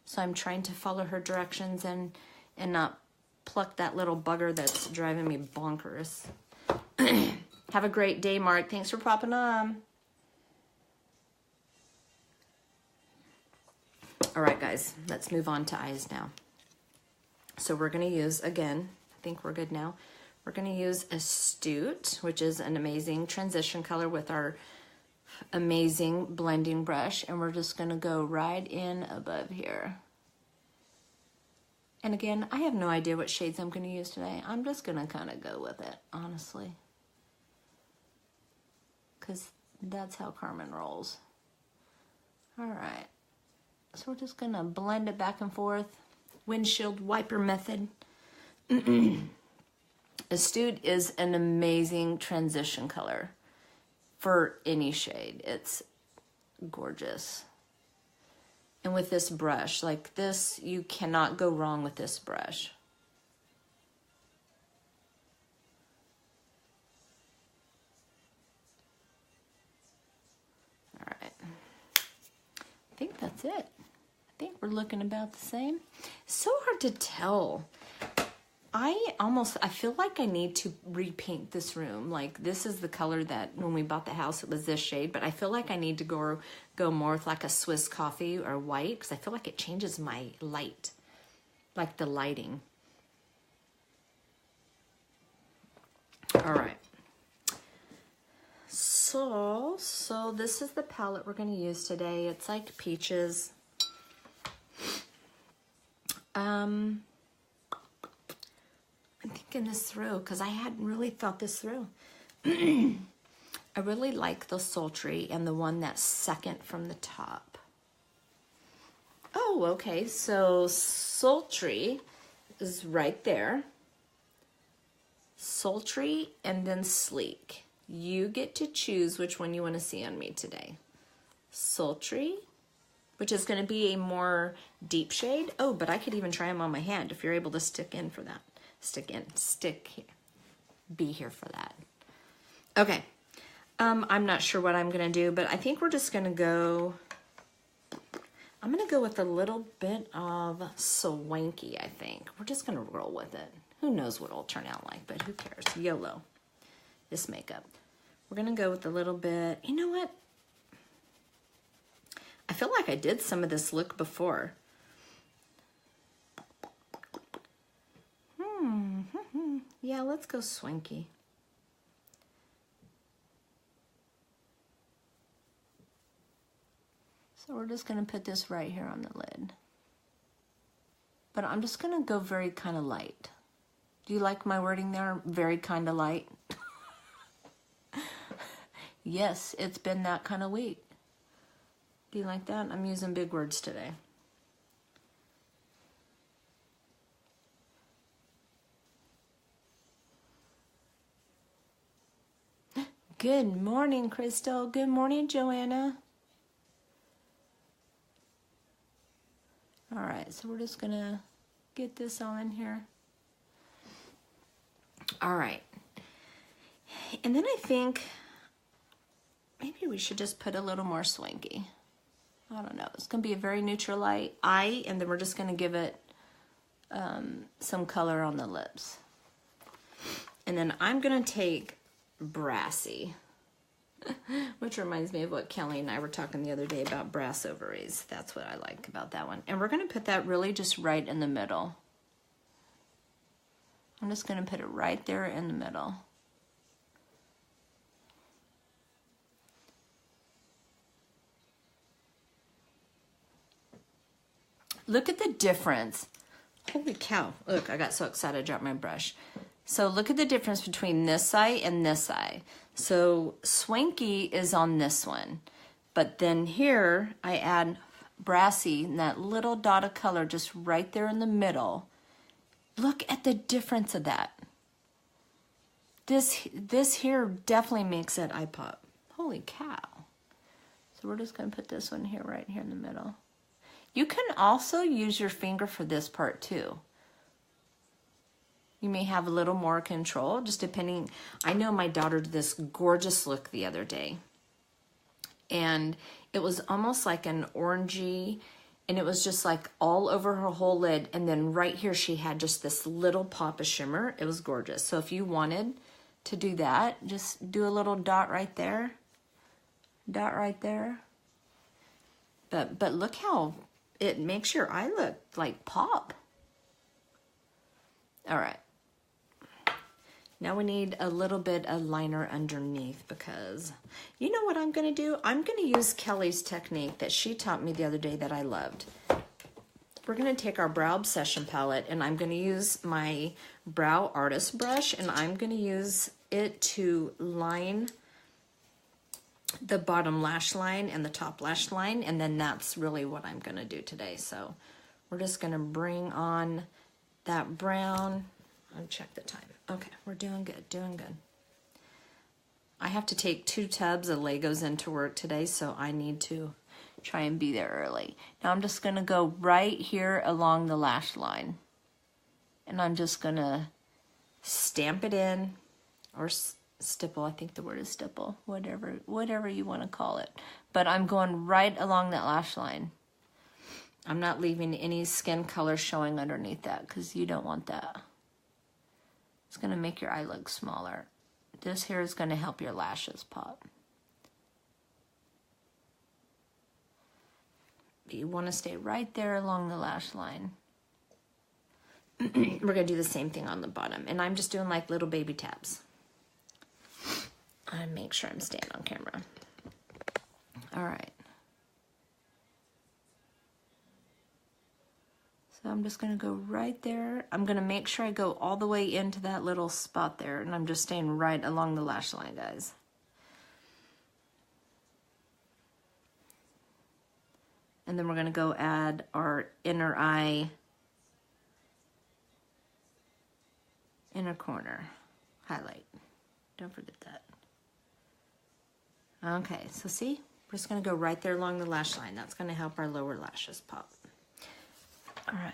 So I'm trying to follow her directions and not pluck that little bugger that's driving me bonkers. Have a great day, Mark. Thanks for popping on. All right, guys, let's move on to eyes now. So we're going to use, again, I think we're good now. We're going to use Astute, which is an amazing transition color with our amazing blending brush. And we're just going to go right in above here. And again, I have no idea what shades I'm going to use today. I'm just going to kind of go with it, honestly. Because that's how Carmen rolls. All right. So we're just going to blend it back and forth. Windshield wiper method. Astute is an amazing transition color for any shade. It's gorgeous. And with this brush, like this, you cannot go wrong with this brush. All right. I think that's it. I think we're looking about the same. So hard to tell. I feel like I need to repaint this room. Like this is the color that when we bought the house, it was this shade, but I feel like I need to go more with like a Swiss coffee or white because I feel like it changes my light, like the lighting. All right. So this is the palette we're going to use today. It's like peaches. I'm thinking this through because I hadn't really thought this through. I really like the Sultry and the one that's second from the top. Oh, okay. So Sultry is right there. Sultry and then Sleek. You get to choose which one you want to see on me today. Sultry, which is going to be a more deep shade. Oh, but I could even try them on my hand if you're able to stick in for that. Be here for that. Okay. I'm not sure what I'm going to do, but I think we're just going to go, I'm going to go with a little bit of Swanky, I think. We're just going to roll with it. Who knows what it'll turn out like, but who cares? YOLO. This makeup. We're going to go with a little bit, you know what? I feel like I did some of this look before. Yeah, let's go Swanky. So we're just going to put this right here on the lid. But I'm just going to go very kind of light. Do you like my wording there? Very kind of light. Yes, it's been that kind of week. Do you like that? I'm using big words today. Good morning, Crystal. Good morning, Joanna. All right, so we're just gonna get this all in here. All right. And then I think maybe we should just put a little more Swanky. I don't know. It's gonna be a very neutral light. And then we're just gonna give it some color on the lips. And then I'm gonna take Brassy, which reminds me of what Kelly and I were talking the other day about brass ovaries. That's what I like about that one. And we're going to put that really just right in the middle. I'm just going to put it right there in the middle. Look at the difference. Holy cow. Look, I got so excited I dropped my brush. So look at the difference between this eye and this eye. So Swanky is on this one. But then here I add Brassy and that little dot of color just right there in the middle. Look at the difference of that. This here definitely makes that eye pop. Holy cow. So we're just going to put this one here, right here in the middle. You can also use your finger for this part too. You may have a little more control, just depending. I know my daughter did this gorgeous look the other day. And it was almost like an orangey, and it was just like all over her whole lid. And then right here, she had just this little pop of shimmer. It was gorgeous. So if you wanted to do that, just do a little dot right there. Dot right there. But look how it makes your eye look like pop. All right. Now we need a little bit of liner underneath because you know what I'm going to do? I'm going to use Kelly's technique that she taught me the other day that I loved. we're gonna take our Brow Obsession palette, and I'm gonna use my Brow Artist brush, and I'm gonna use it to line the bottom lash line and the top lash line, and then that's really what I'm gonna do today. So we're just gonna bring on that brown. I'll check the time. Okay, we're doing good, doing good. I have to take 2 tubs of Legos into work today, so I need to try and be there early. Now I'm just gonna go right here along the lash line, and I'm just gonna stamp it in, or stipple, I think the word is stipple, whatever you want to call it. But I'm going right along that lash line. I'm not leaving any skin color showing underneath that, because you don't want that. It's going to make your eye look smaller. This here is going to help your lashes pop. But you want to stay right there along the lash line. We're going to do the same thing on the bottom, and I'm just doing like little baby taps. And make sure I'm staying on camera. All right. So I'm just gonna go right there. I'm gonna make sure I go all the way into that little spot there, and I'm just staying right along the lash line, guys. And then we're gonna go add our inner eye, inner corner highlight. Don't forget that. Okay, so see, we're just gonna go right there along the lash line. That's gonna help our lower lashes pop. All right.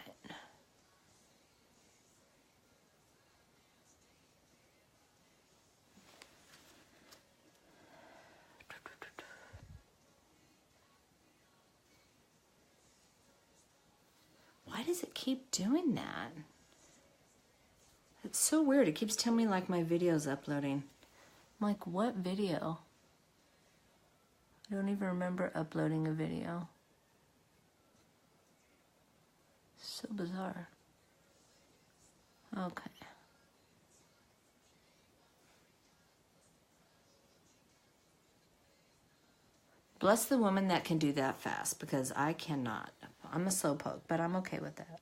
Why does it keep doing that? It's so weird. It keeps telling me like my video's uploading. I'm like, what video? I don't even remember uploading a video. So bizarre. Okay. Bless the woman that can do that fast, because I cannot. I'm a slowpoke, but I'm okay with that.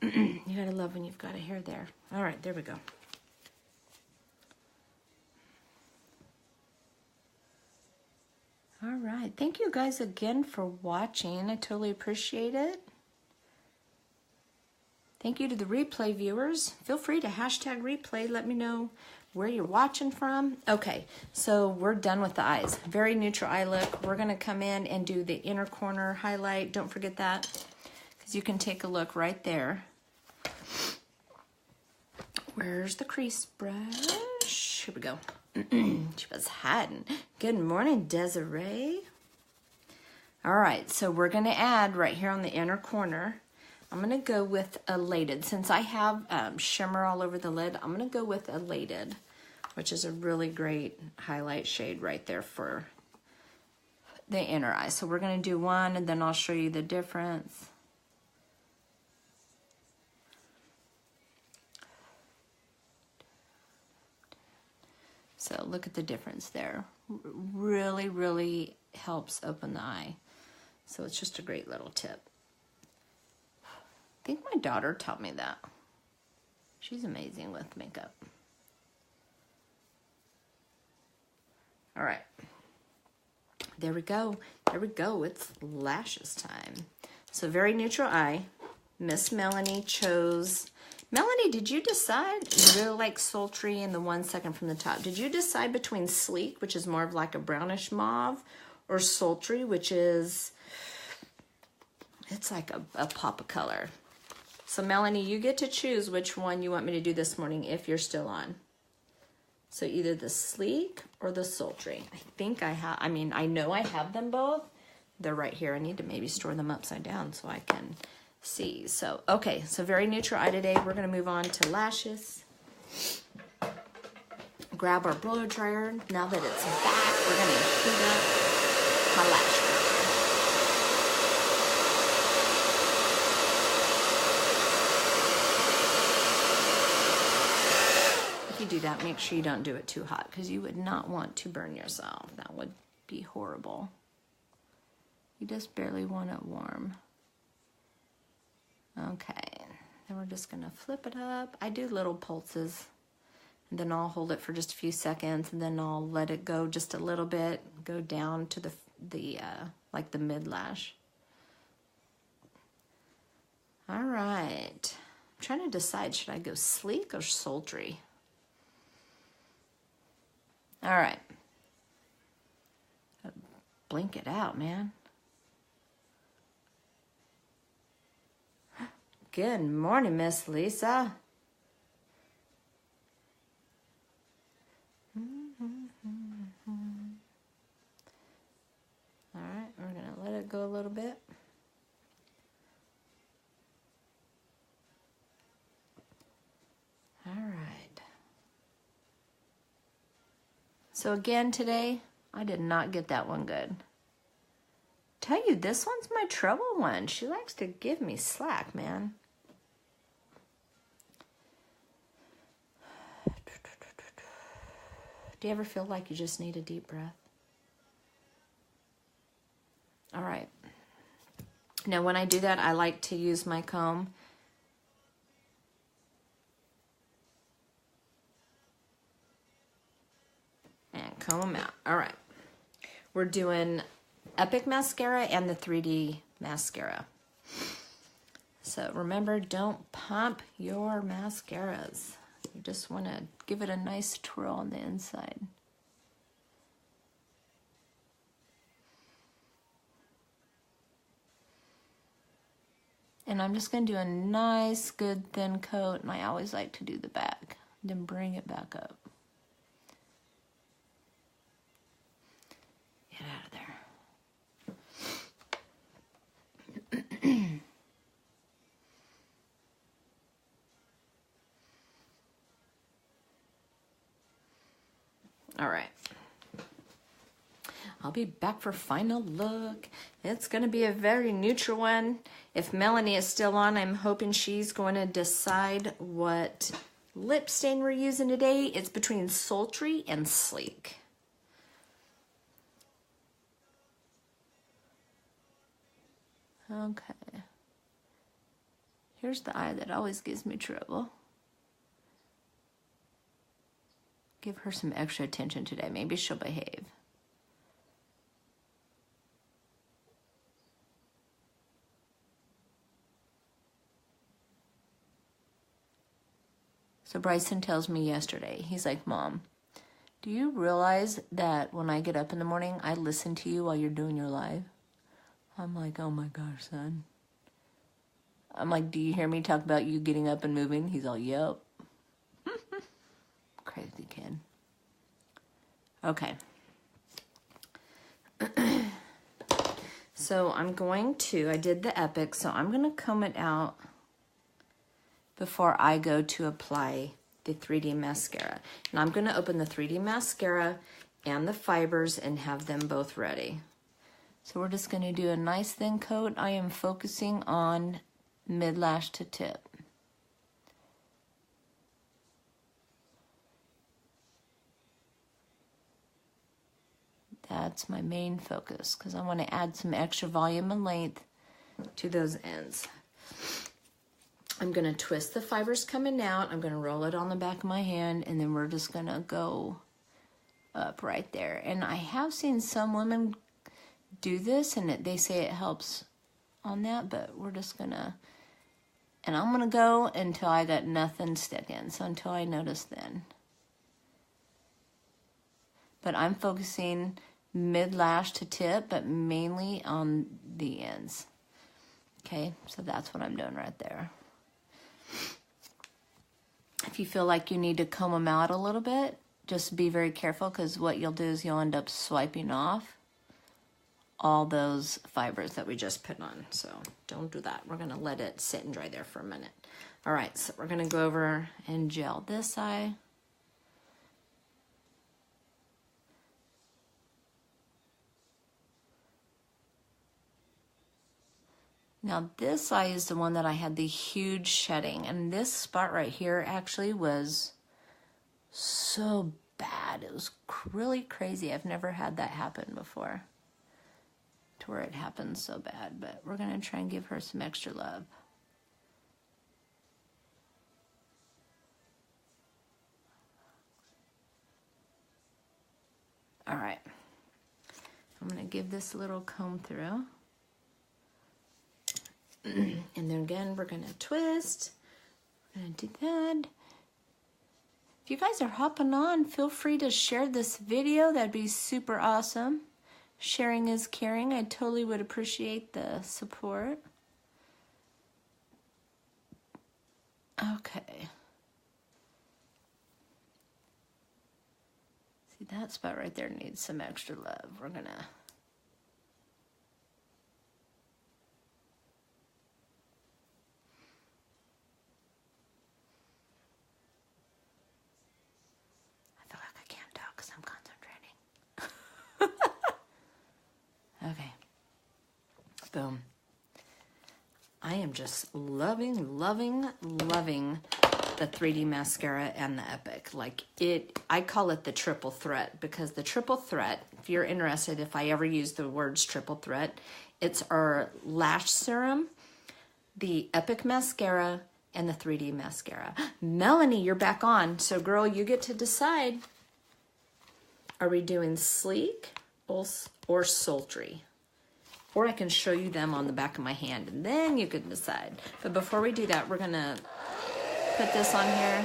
You gotta love when you've got a hair there. All right, there we go. All right, thank you guys again for watching. I totally appreciate it. Thank you to the replay viewers. Feel free to hashtag replay. Let me know where you're watching from. Okay, so we're done with the eyes. Very neutral eye look. We're gonna come in and do the inner corner highlight. Don't forget that, because you can take a look right there. Where's the crease brush? Here we go. She was hiding. Good morning, Desiree. All right, so we're gonna add right here on the inner corner. I'm gonna go with Elated. Since I have shimmer all over the lid, I'm gonna go with Elated, which is a really great highlight shade right there for the inner eye. So we're gonna do one, and then I'll show you the difference. So look at the difference there. Really, really helps open the eye. So it's just a great little tip. I think my daughter taught me that. She's amazing with makeup. All right. There we go. There we go. It's lashes time. So very neutral eye. Miss Melanie chose... Melanie, did you decide? You really like Sultry and the 1 second from the top. Did you decide between Sleek, which is more of like a brownish mauve, or Sultry, which is, it's like a pop of color. So Melanie, you get to choose which one you want me to do this morning if you're still on. So either the Sleek or the Sultry. I think I have, I mean, I know I have them both. They're right here. I need to maybe store them upside down so I can see. So, okay, so very neutral eye today. We're going to move on to lashes. Grab our blow dryer. Now that it's back, we're going to heat up my lash dryer. you do that, make sure you don't do it too hot because you would not want to burn yourself. That would be horrible. You just barely want it warm. Okay, then we're just gonna flip it up. I do little pulses, and then I'll hold it for just a few seconds, and then I'll let it go just a little bit, go down to like the mid lash. All right, I'm trying to decide, should I go sleek or sultry? All right, blink it out, man. Good morning, Miss Lisa. All right, we're gonna let it go a little bit. All right. So again today, I did not get that one good. Tell you, this one's my trouble one. She likes to give me slack, man. Do you ever feel like you just need a deep breath? All right. Now, when I do that, I like to use my comb and comb them out. All right. We're doing Epic Mascara and the 3D Mascara. So remember, don't pump your mascaras. You just want to give it a nice twirl on the inside. And I'm just going to do a nice, good, thin coat, and I always like to do the back, then bring it back up. Get out of there. All right. I'll be back for final look. It's going to be a very neutral one. If Melanie is still on, I'm hoping she's going to decide what lip stain we're using today. It's between Sultry and Sleek. Okay. Here's the eye that always gives me trouble. Give her some extra attention today. Maybe she'll behave. So Bryson tells me yesterday, he's like, Mom, do you realize that when I get up in the morning, I listen to you while you're doing your live? I'm like, oh my gosh, son. I'm like, do you hear me talk about you getting up and moving? He's all, yep. Crazy kid. Okay. So I'm going to, I did the Epic, so I'm going to comb it out before I go to apply the 3D mascara. And I'm going to open the 3D mascara and the fibers and have them both ready. So we're just going to do a nice thin coat. I am focusing on mid-lash to tip. That's my main focus because I want to add some extra volume and length to those ends. I'm going to twist the fibers coming out. I'm going to roll it on the back of my hand, and then we're just going to go up right there. And I have seen some women do this, and they say it helps on that, but we're just going to, and I'm going to go until I got nothing sticking, so until I notice then. But I'm focusing mid-lash to tip, but mainly on the ends. Okay, so that's what I'm doing right there. If you feel like you need to comb them out a little bit, just be very careful because what you'll do is you'll end up swiping off all those fibers that we just put on. So don't do that. We're going to let it sit and dry there for a minute. All right, so we're going to go over and gel this eye. Now this eye is the one that I had the huge shedding, and this spot right here actually was so bad. It was really crazy. I've never had that happen before, to where it happens so bad. But we're going to try and give her some extra love. All right. I'm going to give this a little comb through. And then again, we're going to twist. We're going to do that. If you guys are hopping on, feel free to share this video. That'd be super awesome. Sharing is caring. I totally would appreciate the support. Okay. See, that spot right there needs some extra love. We're gonna... I feel like I can't talk because I'm concentrating. Okay. Boom. I am just loving, loving, loving the 3D mascara and the Epic. Like I call it the triple threat, because the triple threat, if you're interested, if I ever use the words triple threat, it's our lash serum, the Epic mascara, and the 3D mascara. Melanie, you're back on. So girl, you get to decide. Are we doing sleek or sultry? Or I can show you them on the back of my hand, and then you can decide. But before we do that, we're gonna put this on here.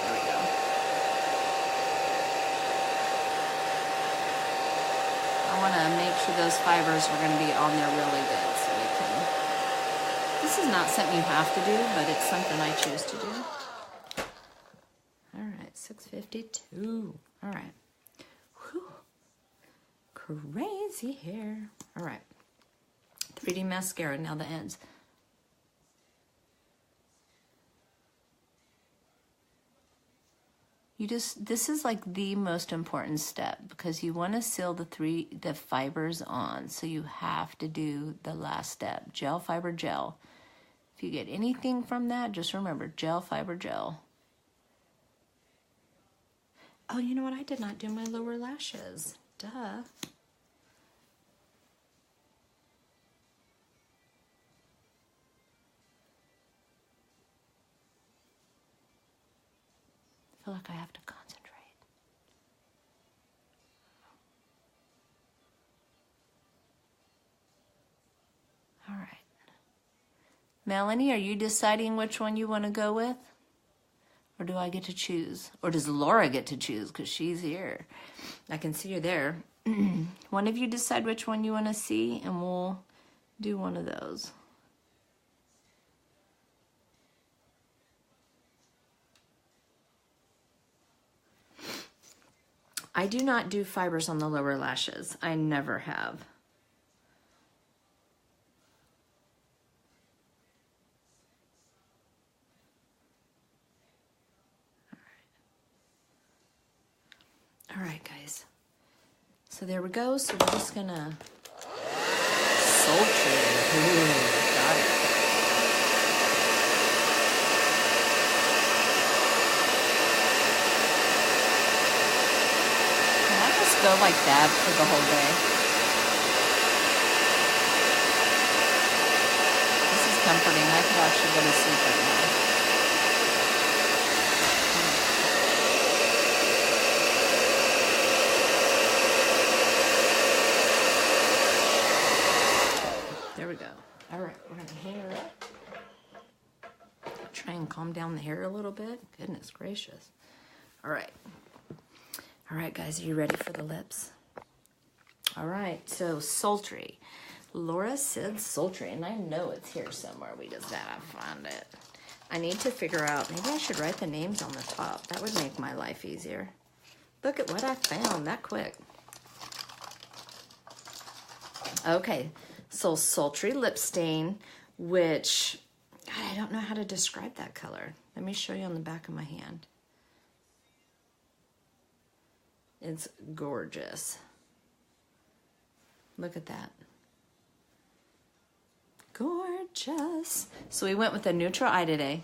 There we go. I wanna make sure those fibers are gonna be on there really good, so we can. This is not something you have to do, but it's something I choose to do. 652. All right. Whew. Crazy hair. All right. 3D mascara. Now the ends. This is like the most important step, because you want to seal the fibers on. So you have to do the last step. Gel, fiber, gel. If you get anything from that, just remember gel, fiber, gel. Oh, you know what? I did not do my lower lashes. Duh. I feel like I have to concentrate. All right. Melanie, are you deciding which one you want to go with? Or do I get to choose? Or does Laura get to choose, because she's here? I can see her there. One of you decide which one you want to see, and we'll do one of those. I do not do fibers on the lower lashes. I never have. All right, guys. So there we go. So we're just gonna sultry. Ooh, got it. Can I just go like that for the whole day? This is comforting. I could actually go to sleep right now. There we go. All right, we're gonna hang her up. Try and calm down the hair a little bit. Goodness gracious. All right. All right, guys, are you ready for the lips? All right, so sultry. Laura said sultry, and I know it's here somewhere. We just gotta find it. I need to figure out, maybe I should write the names on the top. That would make my life easier. Look at what I found that quick. Okay. So Sultry Lip Stain, which, God, I don't know how to describe that color. Let me show you on the back of my hand. It's gorgeous. Look at that. Gorgeous. So we went with a neutral eye today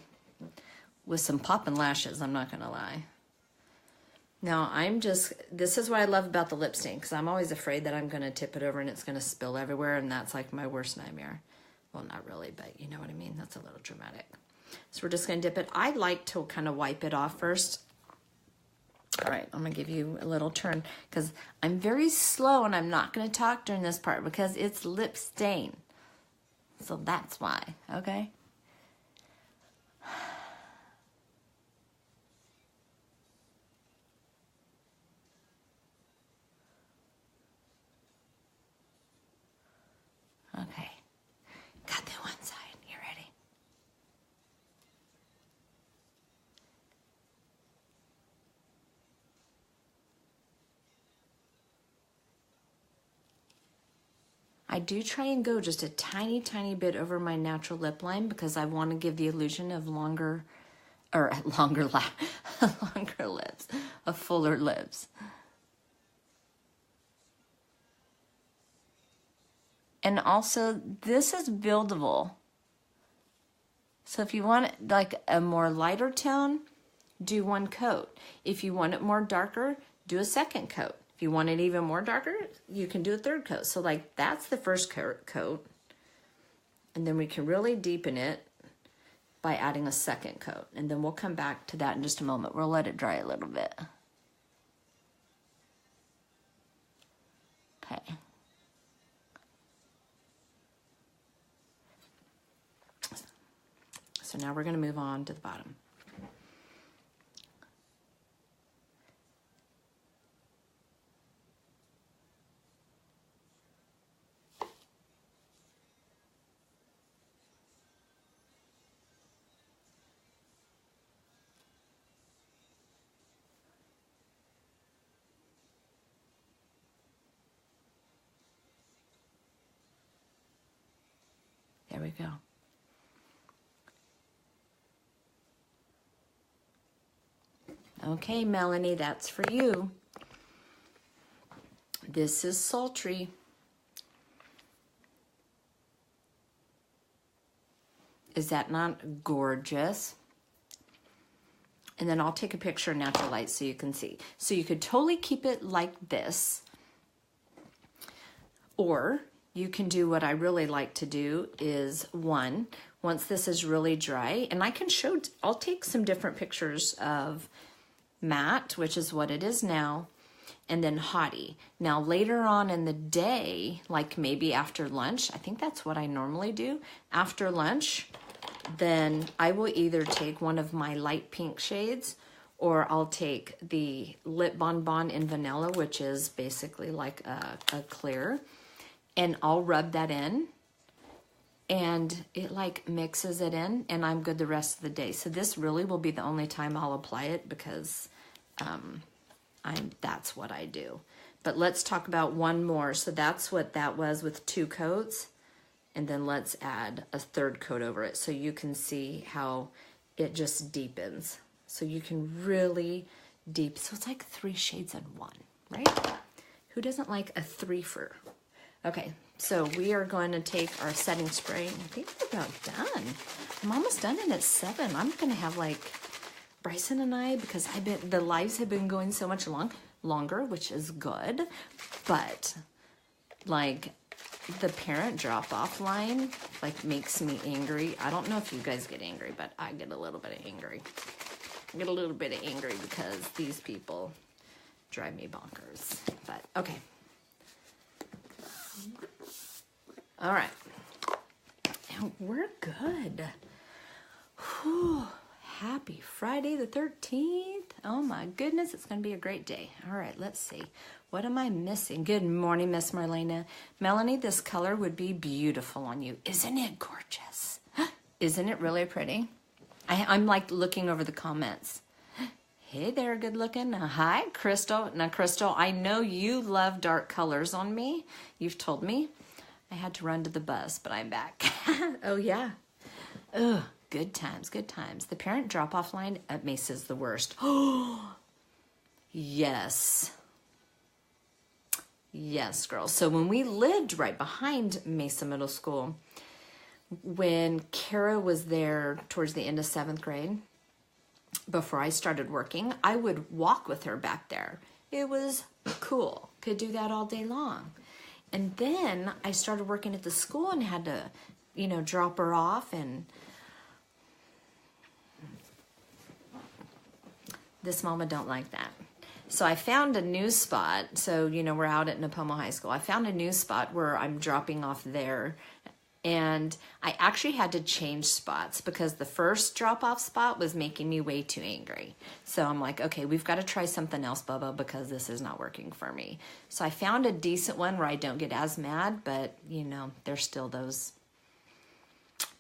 with some popping lashes, I'm not gonna lie. Now this is what I love about the lip stain, because I'm always afraid that I'm gonna tip it over and it's gonna spill everywhere, and that's like my worst nightmare. Well, not really, but you know what I mean? That's a little dramatic. So we're just gonna dip it. I like to kind of wipe it off first. All right, I'm gonna give you a little turn because I'm very slow and I'm not gonna talk during this part because it's lip stain. So that's why, okay? Okay, got the one side, you ready? I do try and go just a tiny, tiny bit over my natural lip line because I want to give the illusion of longer lips, of fuller lips. And also, this is buildable. So if you want like a more lighter tone, do one coat. If you want it more darker, do a second coat. If you want it even more darker, you can do a third coat. So like that's the first coat. And then we can really deepen it by adding a second coat. And then we'll come back to that in just a moment. We'll let it dry a little bit. Okay. So now we're going to move on to the bottom. There we go. Okay, Melanie, that's for you. This is Sultry. Is that not gorgeous? And then I'll take a picture in natural light so you can see. So you could totally keep it like this, or you can do what I really like to do is once this is really dry, and I can show, I'll take some different pictures of matte, which is what it is now, and then hottie. Now later on in the day, like maybe after lunch, I think that's what I normally do. After lunch, then I will either take one of my light pink shades, or I'll take the Lip Bonbon in Vanilla, which is basically like a clear, and I'll rub that in, and it like mixes it in, and I'm good the rest of the day. So this really will be the only time I'll apply it because that's what I do. But let's talk about one more. So that's what that was with 2 coats. And then let's add a third coat over it so you can see how it just deepens. So you can really deep. So it's like 3 shades in 1, right? Who doesn't like a 3-fer? Okay, so we are going to take our setting spray. I think we're about done. I'm almost done and it's 7. I'm going to have like Bryson and I, because the lives have been going so much longer, which is good, but like the parent drop-off line like makes me angry. I don't know if you guys get angry, but I get a little bit of angry. I get a little bit of angry because these people drive me bonkers. But okay. All right. And we're good. Whew. Happy Friday the 13th. Oh my goodness, it's going to be a great day. All right, let's see. What am I missing? Good morning, Miss Marlena. Melanie, this color would be beautiful on you. Isn't it gorgeous? Isn't it really pretty? I'm like looking over the comments. Hey there, good looking. Hi, Crystal. Now, Crystal, I know you love dark colors on me. You've told me. I had to run to the bus, but I'm back. Oh, yeah. Ugh. Good times, good times. The parent drop-off line at Mesa's the worst. Oh, yes. Yes, girls. So when we lived right behind Mesa Middle School, when Kara was there towards the end of 7th grade, before I started working, I would walk with her back there. It was cool. Could do that all day long. And then I started working at the school and had to, you know, drop her off. And this mama don't like that. So I found a new spot. So, you know, we're out at Napomo High School. I found a new spot where I'm dropping off there. And I actually had to change spots because the first drop-off spot was making me way too angry. So I'm like, okay, we've got to try something else, Bubba, because this is not working for me. So I found a decent one where I don't get as mad, but, you know, there's still those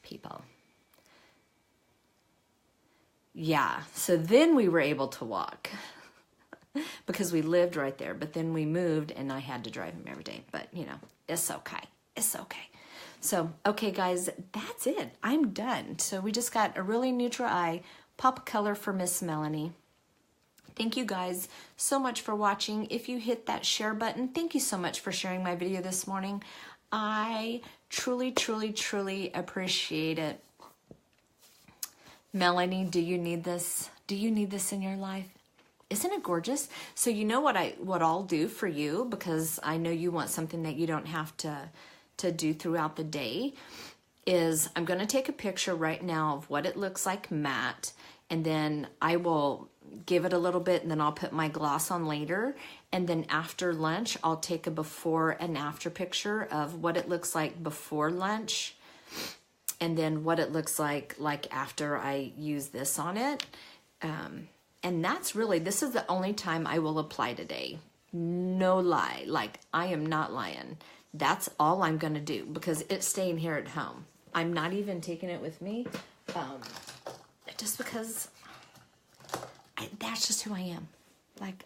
people. Yeah, so then we were able to walk because we lived right there. But then we moved and I had to drive him every day. But, you know, it's okay. It's okay. So, okay, guys, that's it. I'm done. So we just got a really neutral eye, pop of color for Miss Melanie. Thank you guys so much for watching. If you hit that share button, thank you so much for sharing my video this morning. I truly, truly, truly appreciate it. Melanie, do you need this? Do you need this in your life? Isn't it gorgeous? So you know what I'll do for you, because I know you want something that you don't have to do throughout the day, is I'm going to take a picture right now of what it looks like matte, and then I will give it a little bit, and then I'll put my gloss on later, and then after lunch I'll take a before and after picture of what it looks like before lunch, and then what it looks like after I use this on it. And that's really, this is the only time I will apply today. No lie, like I am not lying. That's all I'm going to do because it's staying here at home. I'm not even taking it with me, just because that's just who I am. Like,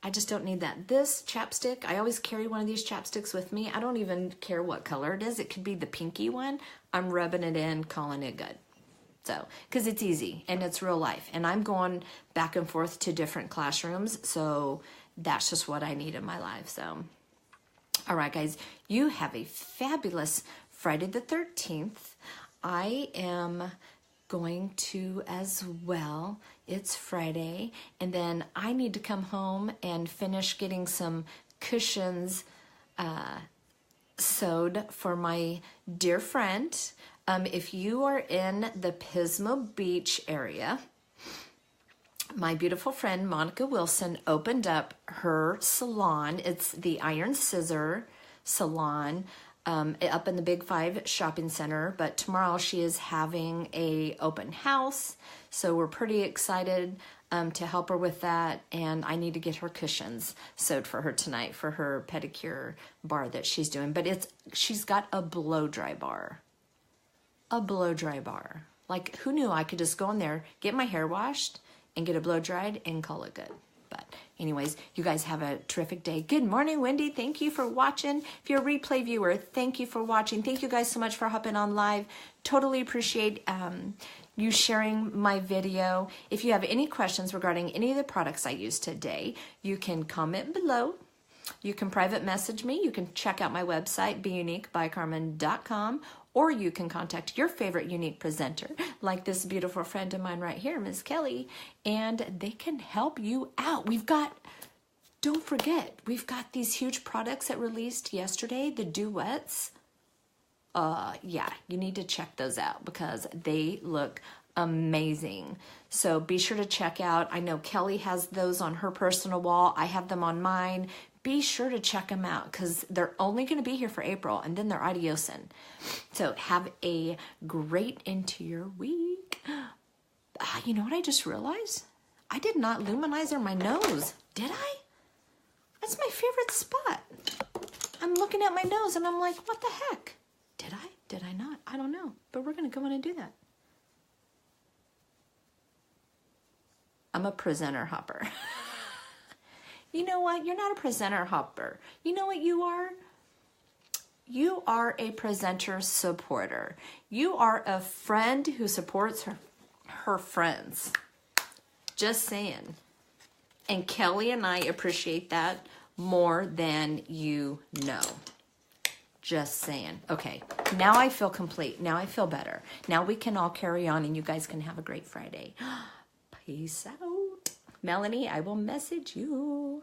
I just don't need that. This chapstick, I always carry one of these chapsticks with me. I don't even care what color it is. It could be the pinky one. I'm rubbing it in, calling it good. So, because it's easy and it's real life. And I'm going back and forth to different classrooms. So that's just what I need in my life. So, all right, guys, you have a fabulous Friday the 13th. I am going to as well. It's Friday. And then I need to come home and finish getting some cushions sewed for my dear friend. If you are in the Pismo Beach area, my beautiful friend Monica Wilson opened up her salon. It's the Iron Scissor Salon up in the Big 5 Shopping Center. But tomorrow she is having a open house. So we're pretty excited to help her with that. And I need to get her cushions sewed for her tonight for her pedicure bar that she's doing. But she's got a blow dry bar. A blow dry bar. Like, who knew I could just go in there, get my hair washed, and get it blow dried and call it good. But anyways, you guys have a terrific day. Good morning, Wendy. Thank you for watching. If you're a replay viewer, thank you for watching. Thank you guys so much for hopping on live. Totally appreciate you sharing my video. If you have any questions regarding any of the products I used today, you can comment below. You can private message me. You can check out my website, beuniquebycarmen.com, or you can contact your favorite unique presenter, like this beautiful friend of mine right here, Miss Kelly, and they can help you out. Don't forget, we've got these huge products that released yesterday, the duets. Yeah, you need to check those out because they look amazing. So be sure to check out. I know Kelly has those on her personal wall. I have them on mine. Be sure to check them out because they're only going to be here for April and then they're adiosin'. So have a great into your week. You know what I just realized? I did not luminizer my nose. Did I? That's my favorite spot. I'm looking at my nose and I'm like, what the heck? Did I? Did I not? I don't know. But we're going to go in and do that. I'm a presenter hopper. You know what? You're not a presenter hopper. You know what you are? You are a presenter supporter. You are a friend who supports her friends. Just saying. And Kelly and I appreciate that more than you know. Just saying. Okay, now I feel complete. Now I feel better. Now we can all carry on and you guys can have a great Friday. Peace out. Melanie, I will message you.